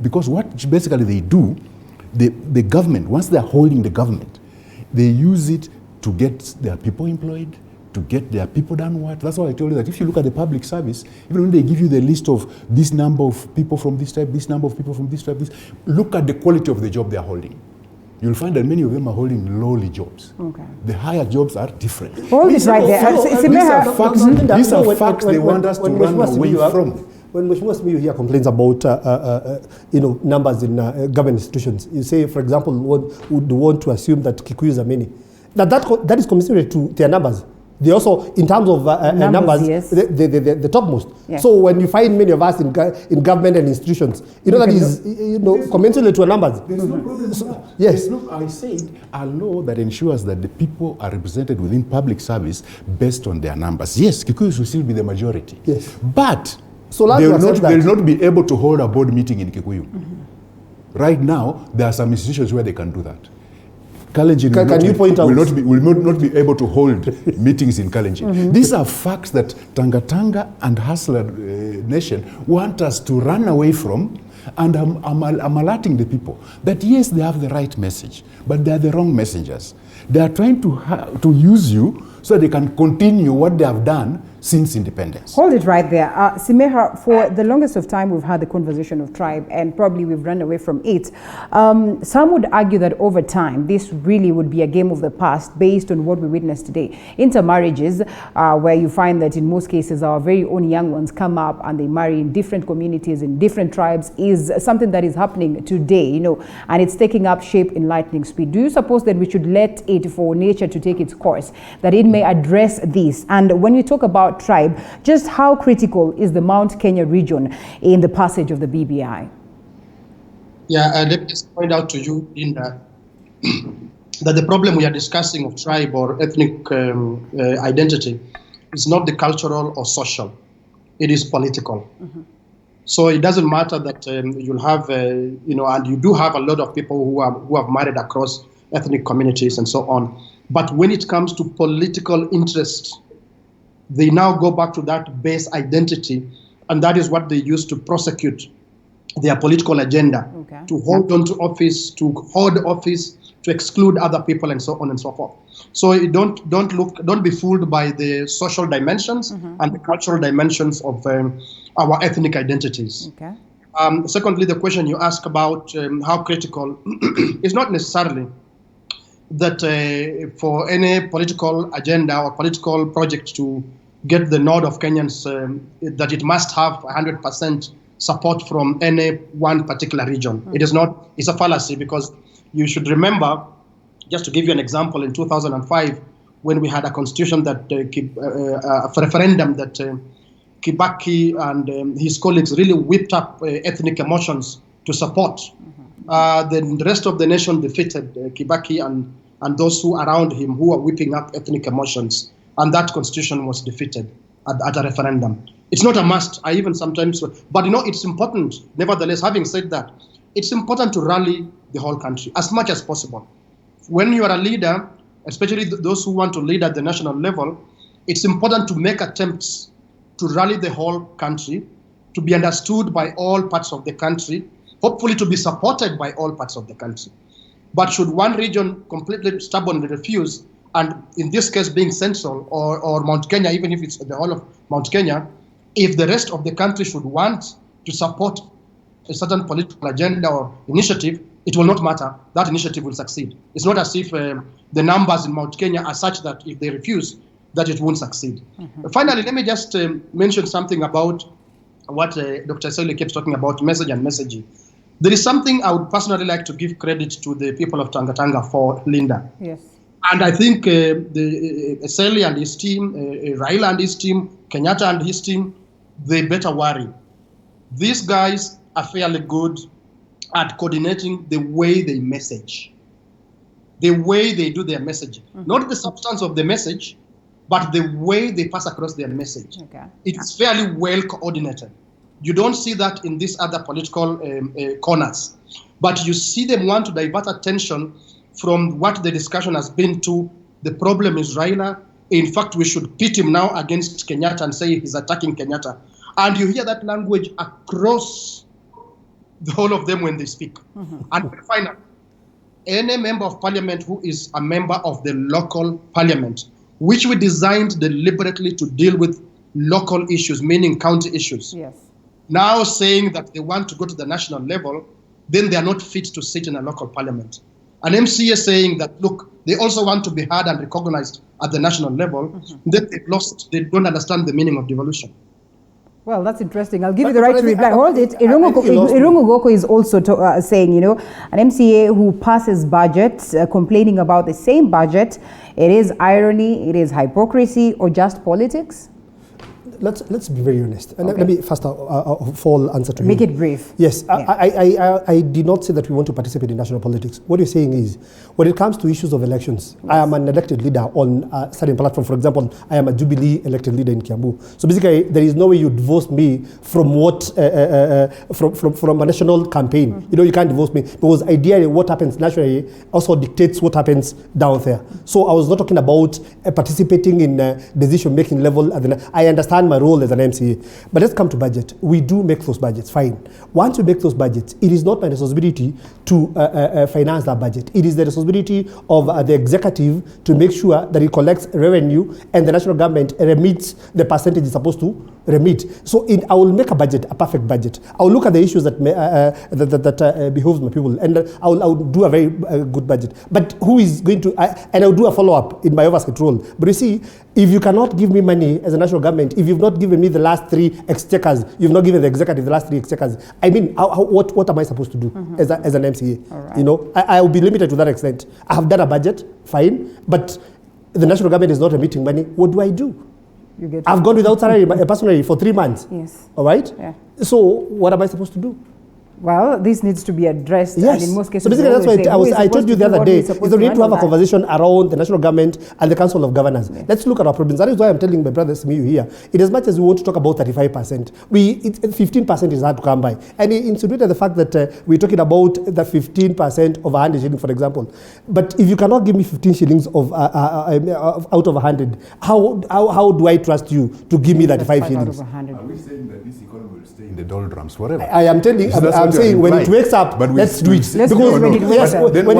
because what basically they do, the government, once they're holding the government, they use it to get their people employed, to get their people done what? That's why I told you that if you look at the public service, even when they give you the list of this number of people from this type, this number of people from this type, look at the quality of the job they're holding. You'll find that many of them are holding lowly jobs. Okay. The higher jobs are different. All this right there. These are facts they want us to run away from. When Mheshimiwa here complains about numbers in government institutions, you say, for example, would want to assume that Kikuyus are many. That is commensurate to their numbers. They also, in terms of numbers, yes. the topmost. Yeah. So when you find many of us in government and institutions, that is commensurate to our numbers. There's no problem. Yes. I said a law that ensures that the people are represented within public service based on their numbers. Yes, Kikuyus will still be the majority. Yes. But so they will not be able to hold a board meeting in Kikuyu. Right now, there are some institutions where they can do that. Kalenjin will not be able to hold meetings in Kalenjin. These are facts that Tanga and Hustler Nation want us to run away from, and I'm alerting the people that yes, they have the right message, but they are the wrong messengers. They are trying to use you so they can continue what they have done since independence. Hold it right there. Simeha, for the longest of time, we've had the conversation of tribe, and probably we've run away from it. Some would argue that over time, this really would be a game of the past based on what we witness today. Intermarriages, where you find that in most cases, our very own young ones come up and they marry in different communities, in different tribes, is something that is happening today, and it's taking up shape in lightning speed. Do you suppose that we should let it for nature to take its course, that it may address this? And when you talk about tribe, just how critical is the Mount Kenya region in the passage of the BBI? Yeah, let me just point out to you in that the problem we are discussing of tribe or ethnic identity is not the cultural or social, it is political. So it doesn't matter that you'll have, and you do have a lot of people who have married across ethnic communities and so on. But when it comes to political interests, they now go back to that base identity, and that is what they use to prosecute their political agenda, to hold on to office, to hoard office, to exclude other people, and so on and so forth. So don't be fooled by the social dimensions and the cultural dimensions of our ethnic identities. Secondly, the question you ask about how critical is not necessarily that for any political agenda or political project to get the nod of Kenyans, that it must have 100% support from any one particular region. It is not, it's a fallacy, because you should remember, just to give you an example, in 2005, when we had a constitution that, a referendum that Kibaki and his colleagues really whipped up ethnic emotions to support. Then the rest of the nation defeated Kibaki and those who around him who were whipping up ethnic emotions. And that constitution was defeated at a referendum. It's not a must. I even sometimes, but it's important. Nevertheless, having said that, it's important to rally the whole country as much as possible. When you are a leader, especially those who want to lead at the national level, it's important to make attempts to rally the whole country, to be understood by all parts of the country, hopefully to be supported by all parts of the country. But should one region completely stubbornly refuse, and in this case being Central or Mount Kenya, even if it's the whole of Mount Kenya, if the rest of the country should want to support a certain political agenda or initiative, it will not matter. That initiative will succeed. It's not as if the numbers in Mount Kenya are such that if they refuse, that it won't succeed. Finally, let me just mention something about what Dr. Sele keeps talking about, message and messaging. There is something I would personally like to give credit to the people of Tanga for, Linda. Yes. And I think Sele and his team, Raila and his team, Kenyatta and his team, they better worry. These guys are fairly good at coordinating the way they message, the way they do their messaging. Not the substance of the message, but the way they pass across their message. It's fairly well coordinated. You don't see that in these other political corners, but you see them want to divert attention from what the discussion has been to. The problem is Raila. In fact, we should pit him now against Kenyatta and say he's attacking Kenyatta. And you hear that language across the whole of them when they speak. And finally, any member of parliament who is a member of the local parliament, which we designed deliberately to deal with local issues, meaning county issues, now saying that they want to go to the national level, then they are not fit to sit in a local parliament. An MCA saying that, look, they also want to be heard and recognized at the national level, then they've lost, they don't understand the meaning of devolution. Well, that's interesting. I'll give you the right to reply. Hold it. Irungu Goko is also saying, you know, an MCA who passes budget, complaining about the same budget, it is irony, it is hypocrisy, or just politics? Let's be very honest. And let me first of all answer to you. Make it brief. Yes, yeah. I did not say that we want to participate in national politics. What you're saying is, when it comes to issues of elections, yes. I am an elected leader on a certain platform. For example, I am a Jubilee elected leader in Kiambu. So basically, there is no way you divorce me from what from a national campaign. Mm-hmm. You know, you can't divorce me because ideally, what happens nationally also dictates what happens down there. So I was not talking about participating in decision-making level. I understand my role as an MCA. But let's come to budget. We do make those budgets, fine. Once we make those budgets, it is not my responsibility to finance that budget. It is the responsibility of the executive to make sure that it collects revenue and the national government remits the percentage it's supposed to remit. So I will make a budget, a perfect budget. I will look at the issues that behoves my people, and I will do a very good budget. But who is going to, and I will do a follow-up in my oversight role. But you see, if you cannot give me money as a national government, if you've not given me the last 3 exchequers, you've not given the executive the last 3 exchequers, I mean, what am I supposed to do as an MCA? Right. You know, I will be limited to that extent. I have done a budget, fine, but the national government is not remitting money. What do? I've gone without salary personally for 3 months. Yes. All right? Yeah. So what am I supposed to do? Well, this needs to be addressed, yes. And in most cases, so basically that's why I told you the other day, is that we need to have a conversation around the national government and the Council of Governors. Yes. Let's look at our problems. That is why I'm telling my brother Simiyu here, in as much as we want to talk about 35%, 15% is hard to come by. And he insinuated the fact that we're talking about the 15% of 100 shillings, for example. But if you cannot give me 15 shillings of out of 100, how do I trust you to give me that 5 shillings? Are we saying that this economy will stay in the doldrums forever? I am telling I'm saying when it wakes up, let's do it. Because when it wakes up, why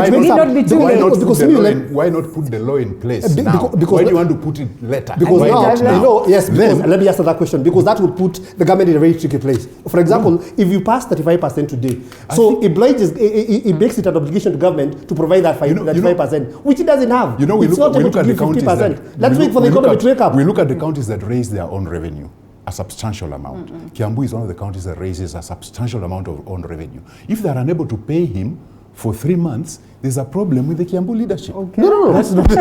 not put the law in place now? Why do you want to put it later? Because let me answer that question. Because that would put the government in a very tricky place. For example, if you pass 35% today, it makes it an obligation to government to provide that 5%, which it doesn't have. You know, we look at the counties. Let's wait for the economy to wake up. We look at the counties that raise their own revenue. A substantial amount. Kiambu is one of the counties that raises a substantial amount of own revenue. If they are unable to pay him for 3 months, there's a problem with the Kiambu leadership. Okay. No. That's not look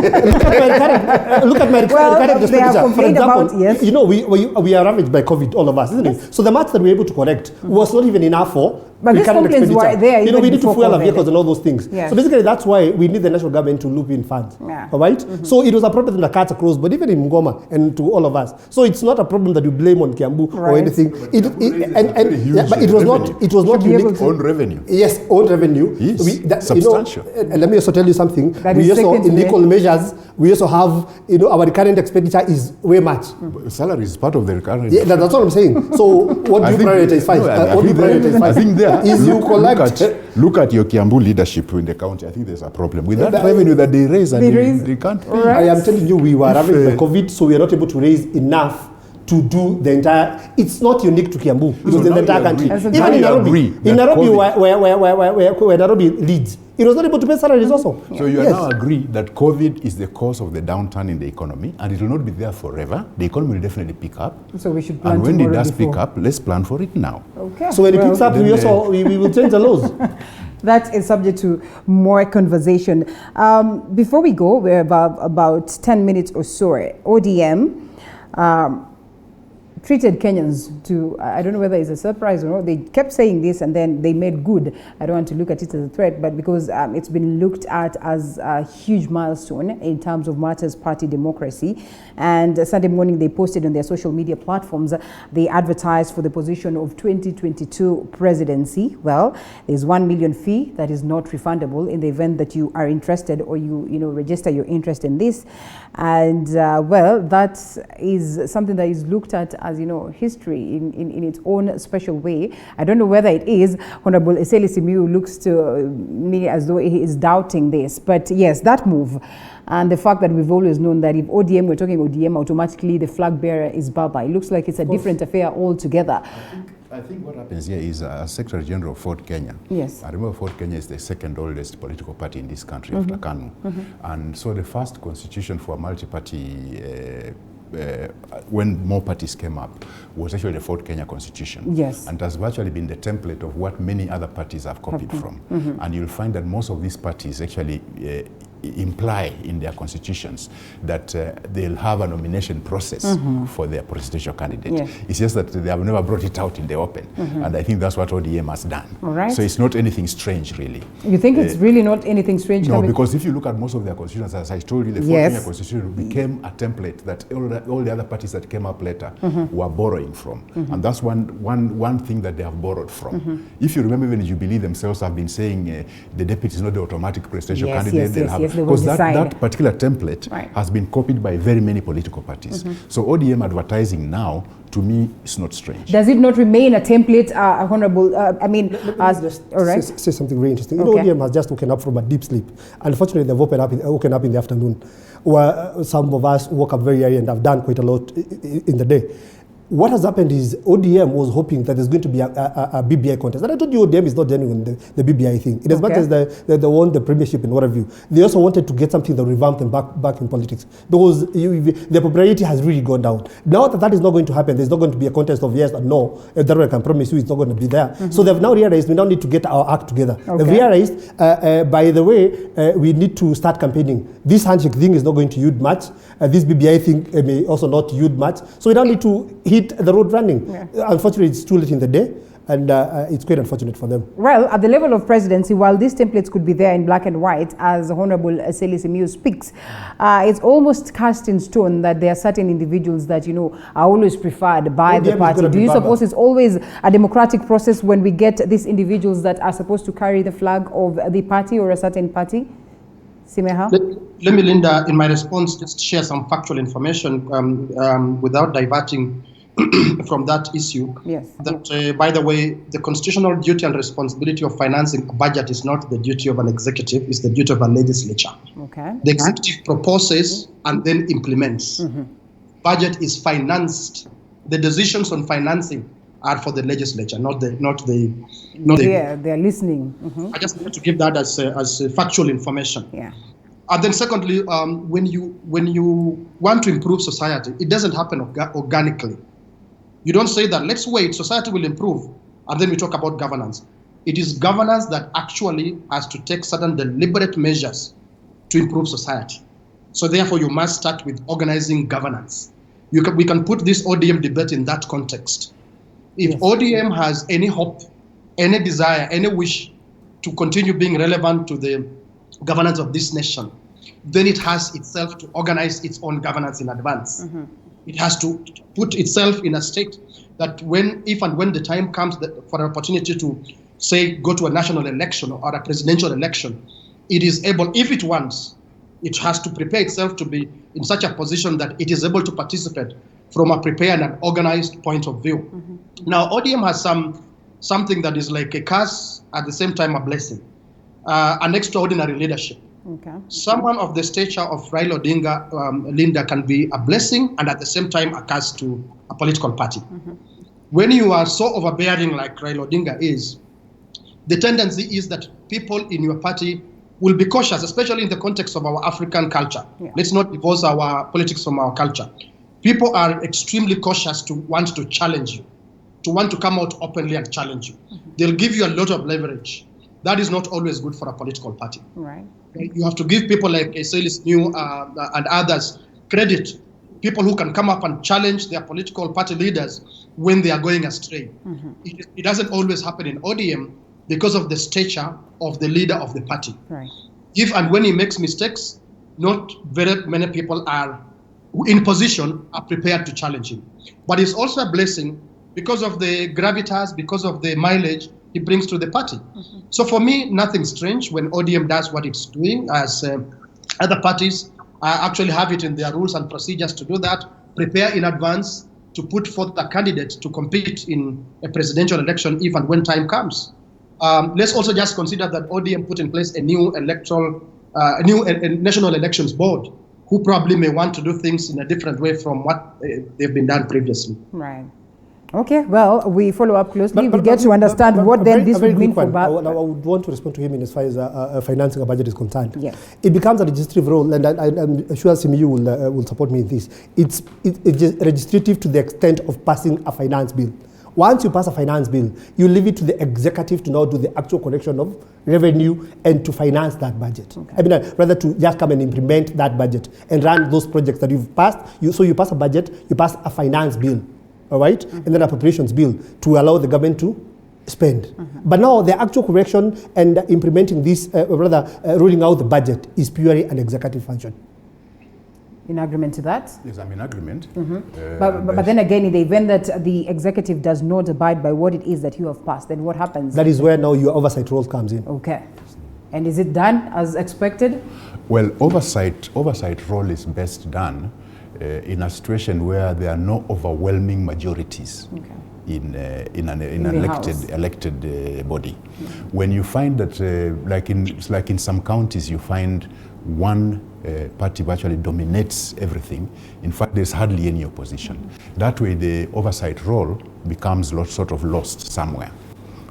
at my current expenditure. For example, yes. You know, we are ravaged by COVID, all of us, isn't it? So the much that we were able to correct was not even enough for but the current expenditure. There, you know, we need to fuel our vehicles and all those things. Yes. So basically, that's why we need the national government to loop in funds. Yeah. All right? So it was a problem that cuts across, but even in Ngoma and to all of us. So it's not a problem that you blame on Kiambu or anything. But it was not unique. Own revenue. Yes, own revenue. Yes. Substantial. And let me also tell you something. We also, in equal measures, we also have, you know, our recurrent expenditure is way much. Salary is part of the recurrent. Yeah, that's what I'm saying. So what do you prioritize? I think there is you look at your Kiambu leadership in the county. I think there's a problem with that revenue that they raise and they can't pay. Right. I am telling you, we were ravaged by COVID, so we are not able to raise enough to do the entire. It's not unique to Kiambu. It was in the entire country. Even in Nairobi, where Nairobi leads, it was not able to pay salaries also. So you are now agree that COVID is the cause of the downturn in the economy, and it will not be there forever. The economy will definitely pick up. So we should plan. And when it does pick up, let's plan for it now. Okay. So when it picks up, we will change the laws. That is subject to more conversation. Before we go, we're about 10 minutes or so. ODM treated Kenyans to, I don't know whether it's a surprise or not, they kept saying this and then they made good. I don't want to look at it as a threat, but because it's been looked at as a huge milestone in terms of Martha's party democracy. And Sunday morning they posted on their social media platforms, they advertised for the position of 2022 presidency. Well, there's 1 million fee that is not refundable in the event that you are interested or you register your interest in this. And well, that is something that is looked at as, history in its own special way. I don't know whether it is. Honorable Eseli Simiyu looks to me as though he is doubting this. But yes, that move and the fact that we've always known that if we're talking ODM, automatically the flag bearer is Baba. It looks like it's a different affair altogether. I think what happens here is Secretary General of Ford Kenya. Yes. I remember Ford Kenya is the second oldest political party in this country after KANU. And so the first constitution for a multi-party when more parties came up was actually the Fort Kenya Constitution. Yes. And it has virtually been the template of what many other parties have copied from. And you'll find that most of these parties actually imply in their constitutions that they'll have a nomination process for their presidential candidate. Yes. It's just that they have never brought it out in the open. And I think that's what ODM has done. All right. So it's not anything strange, really. You think it's really not anything strange? No, because if you look at most of their constitutions, as I told you, the Fort Kenya Constitution became a template that all the other parties that came up later were borrowing from. And that's one thing that they have borrowed from. If you remember, even Jubilee themselves have been saying the deputy is not the automatic presidential candidate. Because that particular template has been copied by very many political parties. So ODM advertising now, to me, is not strange. Does it not remain a template, Honorable? Let me just say something very interesting. ODM has just woken up from a deep sleep. Unfortunately, they've woken up in the afternoon, where some of us woke up very early and have done quite a lot in the day. What has happened is ODM was hoping that there's going to be a BBI contest. And I told you ODM is not genuine, the BBI thing. In as much as they won the premiership and what have you, they also wanted to get something that revamped them back in politics. Because their popularity has really gone down. Now that is not going to happen, there's not going to be a contest of yes or no. That I can promise you it's not going to be there. So they've now realized we now need to get our act together. They've realized, by the way, we need to start campaigning. This handshake thing is not going to yield much. This BBI thing may also not yield much. So we now need to hit the road running. Unfortunately, it's too late in the day, and it's quite unfortunate for them. Well, at the level of presidency, while these templates could be there in black and white, as Honorable Seli Simiyu speaks, it's almost cast in stone that there are certain individuals that, are always preferred by the party. Do you suppose it's always a democratic process when we get these individuals that are supposed to carry the flag of the party or a certain party? Simeha? Let me, Linda, in my response, just share some factual information without diverting from that issue. Yes. That, by the way, the constitutional duty and responsibility of financing a budget is not the duty of an executive, it's the duty of a legislature. Okay. The executive proposes and then implements. Budget is financed. The decisions on financing are for the legislature, not the. They're listening. I just need to give that as factual information. Yeah. And then secondly, when you want to improve society, it doesn't happen organically. You don't say that, let's wait, society will improve, and then we talk about governance. It is governance that actually has to take certain deliberate measures to improve society. So therefore, you must start with organizing governance. We can put this ODM debate in that context. If ODM has any hope, any desire, any wish to continue being relevant to the governance of this nation, then it has itself to organize its own governance in advance. It has to put itself in a state that if and when the time comes for an opportunity to, say, go to a national election or a presidential election, it is able, if it wants, it has to prepare itself to be in such a position that it is able to participate from a prepared and organized point of view. Now, ODM has something that is like a curse, at the same time a blessing, an extraordinary leadership. Okay. Someone of the stature of Raila Odinga, Linda, can be a blessing and at the same time a curse to a political party. When you are so overbearing like Raila Odinga is, the tendency is that people in your party will be cautious, especially in the context of our African culture. Let's not divorce our politics from our culture. People are extremely cautious to want to challenge you, to want to come out openly and challenge you. They'll give you a lot of leverage. That is not always good for a political party. Right. You have to give people like Seli Simiyu and others credit, people who can come up and challenge their political party leaders when they are going astray. It doesn't always happen in ODM because of the stature of the leader of the party. Right. If and when he makes mistakes, not very many people are in position, are prepared to challenge him. But it's also a blessing because of the gravitas, because of the mileage he brings to the party. So for me, nothing strange when ODM does what it's doing, as other parties actually have it in their rules and procedures to do that, prepare in advance to put forth a candidate to compete in a presidential election if and when time comes. Let's also just consider that ODM put in place a new national elections board, who probably may want to do things in a different way from what they've been done previously. Right. Okay, well, we follow up closely. We get to understand what then this would mean for I would want to respond to him in as far as financing a budget is concerned. Yes. It becomes a legislative role, and I'm sure Simiyu will support me in this. It's legislative to the extent of passing a finance bill. Once you pass a finance bill, you leave it to the executive to now do the actual collection of revenue and to finance that budget. Okay. I mean, rather to just come and implement that budget and run those projects that you've passed. So you pass a budget, you pass a finance bill, all right, and then appropriations bill to allow the government to spend. But now the actual correction and implementing this, ruling out the budget is purely an executive function. In agreement to that? Yes, I'm in agreement. But then again, in the event that the executive does not abide by what it is that you have passed, then what happens? That is where now your oversight role comes in. Okay. And is it done as expected? Well, oversight role is best done in a situation where there are no overwhelming majorities. Okay. In an elected body. When you find that, like in some counties, you find one party virtually dominates everything. In fact, there's hardly any opposition. That way, the oversight role becomes sort of lost somewhere.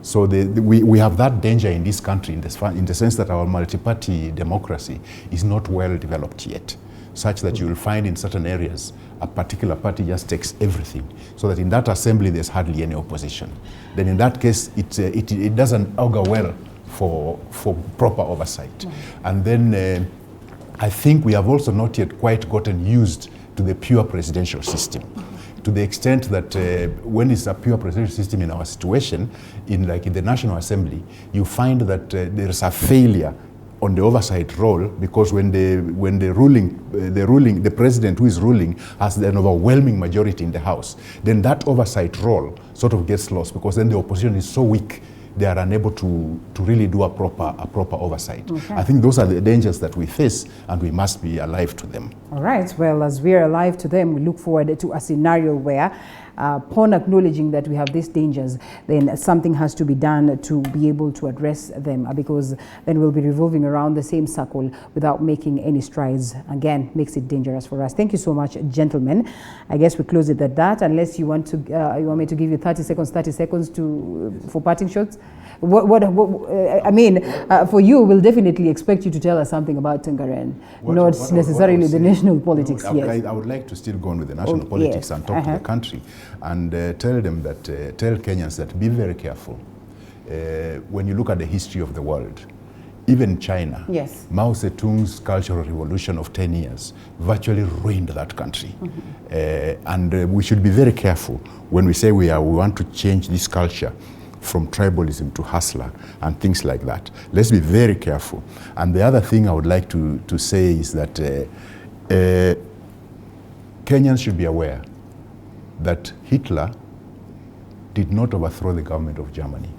So we have that danger in this country in the sense that our multi-party democracy is not well developed yet, such that you will find in certain areas a particular party just takes everything, so that in that assembly there's hardly any opposition. Then in that case, it doesn't augur well for proper oversight. And then I think we have also not yet quite gotten used to the pure presidential system, to the extent that when it's a pure presidential system in our situation, in the National Assembly, you find that there's a failure on the oversight role, because when the president who is ruling has an overwhelming majority in the House, then that oversight role sort of gets lost, because then the opposition is so weak they are unable to really do a proper oversight. Okay. I think those are the dangers that we face, and we must be alive to them. All right. Well, as we are alive to them, we look forward to a scenario where, upon acknowledging that we have these dangers, then something has to be done to be able to address them, because then we'll be revolving around the same circle without making any strides. Again, makes it dangerous for us. Thank you so much, gentlemen. I guess we close it at that, unless you want me to give you 30 seconds for parting shots. For you, we'll definitely expect you to tell us something about Tongaren, not necessarily the national politics. I would like to still go on with the national politics and talk to the country, and tell Kenyans that be very careful. When you look at the history of the world, even China, Mao Zedong's Cultural Revolution of 10 years virtually ruined that country. And we should be very careful when we say we want to change this culture from tribalism to hustler and things like that. Let's be very careful. And the other thing I would like to say is that Kenyans should be aware that Hitler did not overthrow the government of Germany.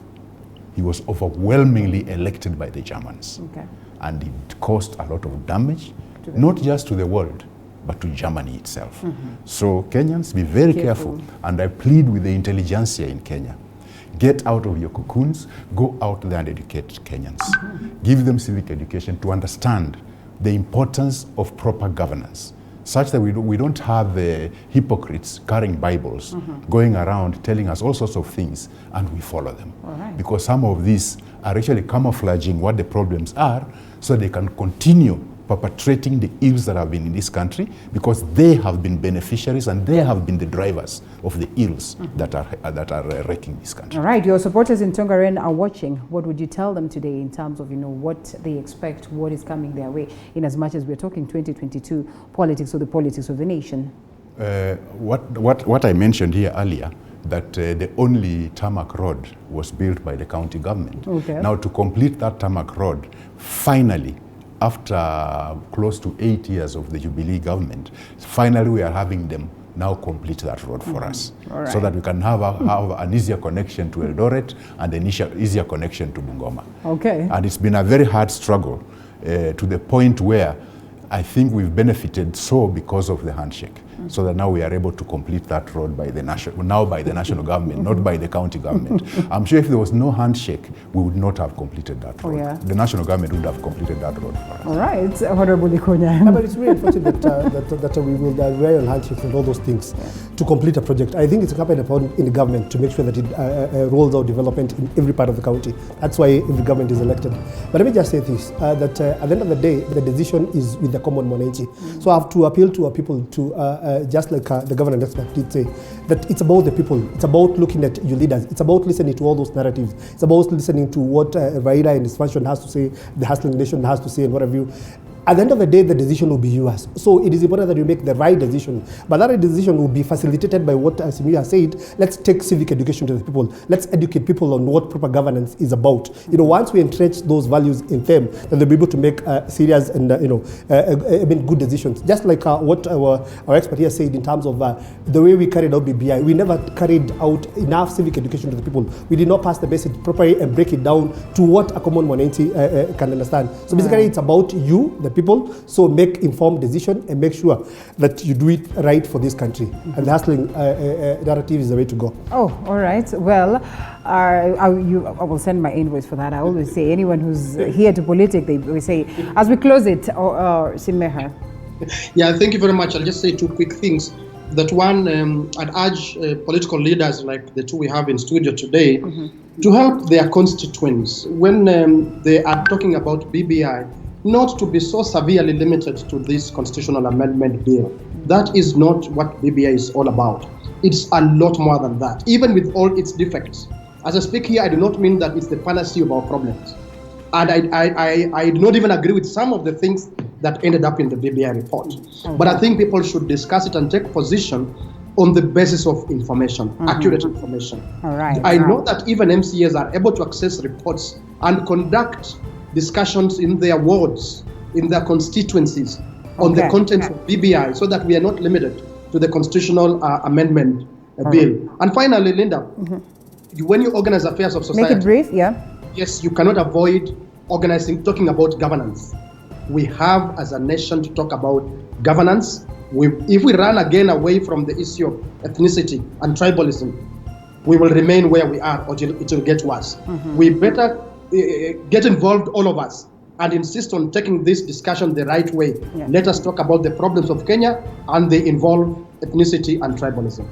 He was overwhelmingly elected by the Germans. Okay. And it caused a lot of damage, not just to the world, but to Germany itself. So Kenyans, be very careful. And I plead with the intelligentsia in Kenya. Get out of your cocoons, go out there and educate Kenyans. Give them civic education to understand the importance of proper governance, such that we don't have the hypocrites carrying Bibles, going around telling us all sorts of things, and we follow them. Because some of these are actually camouflaging what the problems are, so they can continue perpetrating the ills that have been in this country, because they have been beneficiaries and they have been the drivers of the ills that are wrecking this country. All right, your supporters in Tongaren are watching. What would you tell them today in terms of what they expect, what is coming their way, in as much as we're talking 2022 politics, or the politics of the nation? What I mentioned here earlier, that the only tarmac road was built by the county government. Okay. Now, to complete that tarmac road, finally, after close to 8 years of the Jubilee government, finally we are having them now complete that road for us, so that we can have an easier connection to Eldoret and an easier connection to Bungoma. Okay. And it's been a very hard struggle to the point where I think we've benefited because of the handshake. so that now we are able to complete that road by the national government, not by the county government. I'm sure if there was no handshake, we would not have completed that road. The national government would have completed that road for us. All right, Honorable Ikonya. But it's really unfortunate that we will rely on handshakes and all those things to complete a project. I think it's incumbent upon in the government to make sure that it rolls out development in every part of the county. That's why every government is elected. But let me just say this, that at the end of the day, the decision is with the common mwananchi. So I have to appeal to our people to, just like the government expert did say, that it's about the people. It's about looking at your leaders. It's about listening to all those narratives. It's about listening to what Raila and his function has to say, the Hustling Nation has to say, and what have you. At the end of the day, the decision will be yours. So it is important that you make the right decision. But that decision will be facilitated by what Simi has said. Let's take civic education to the people. Let's educate people on what proper governance is about. You know, once we entrench those values in them, then they'll be able to make serious and good decisions. Just like what our expert here said in terms of the way we carried out BBI. We never carried out enough civic education to the people. We did not pass the basic properly and break it down to what a common mwananchi can understand. So basically, it's about you, the people, so make informed decision and make sure that you do it right for this country. And the hustling narrative is the way to go. Oh, all right. Well, I will send my invoice for that. I always say anyone who's here to politic, we say, as we close it, Simeha. Yeah, thank you very much. I'll just say two quick things. That one, I'd urge political leaders like the two we have in studio today to help their constituents when they are talking about BBI, not to be so severely limited to this constitutional amendment bill. That is not what BBI is all about. It's a lot more than that, even with all its defects. As I speak here, I do not mean that it's the panacea of our problems. And I do not even agree with some of the things that ended up in the BBI report. But I think people should discuss it and take position on the basis of information, accurate information. All right. I know that even MCAs are able to access reports and conduct discussions in their wards, in their constituencies, on the contents of BBI, so that we are not limited to the constitutional amendment bill. And finally, Linda, when you organize affairs of society, make it brief, yes, you cannot avoid talking about governance. We have, as a nation, to talk about governance. If we run again away from the issue of ethnicity and tribalism, we will remain where we are, or it will get worse. We better get involved, all of us, and insist on taking this discussion the right way. Let us talk about the problems of Kenya, and they involve ethnicity and tribalism.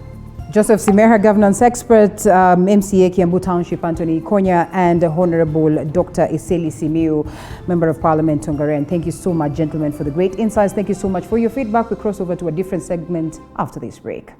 Joseph Simeha, governance expert, MCA Kiambu Township, Anthony Ikonya, and Honorable Dr. Eseli Simiu, Member of Parliament, Tongaren. Thank you so much, gentlemen, for the great insights. Thank you so much for your feedback. We cross over to a different segment after this break.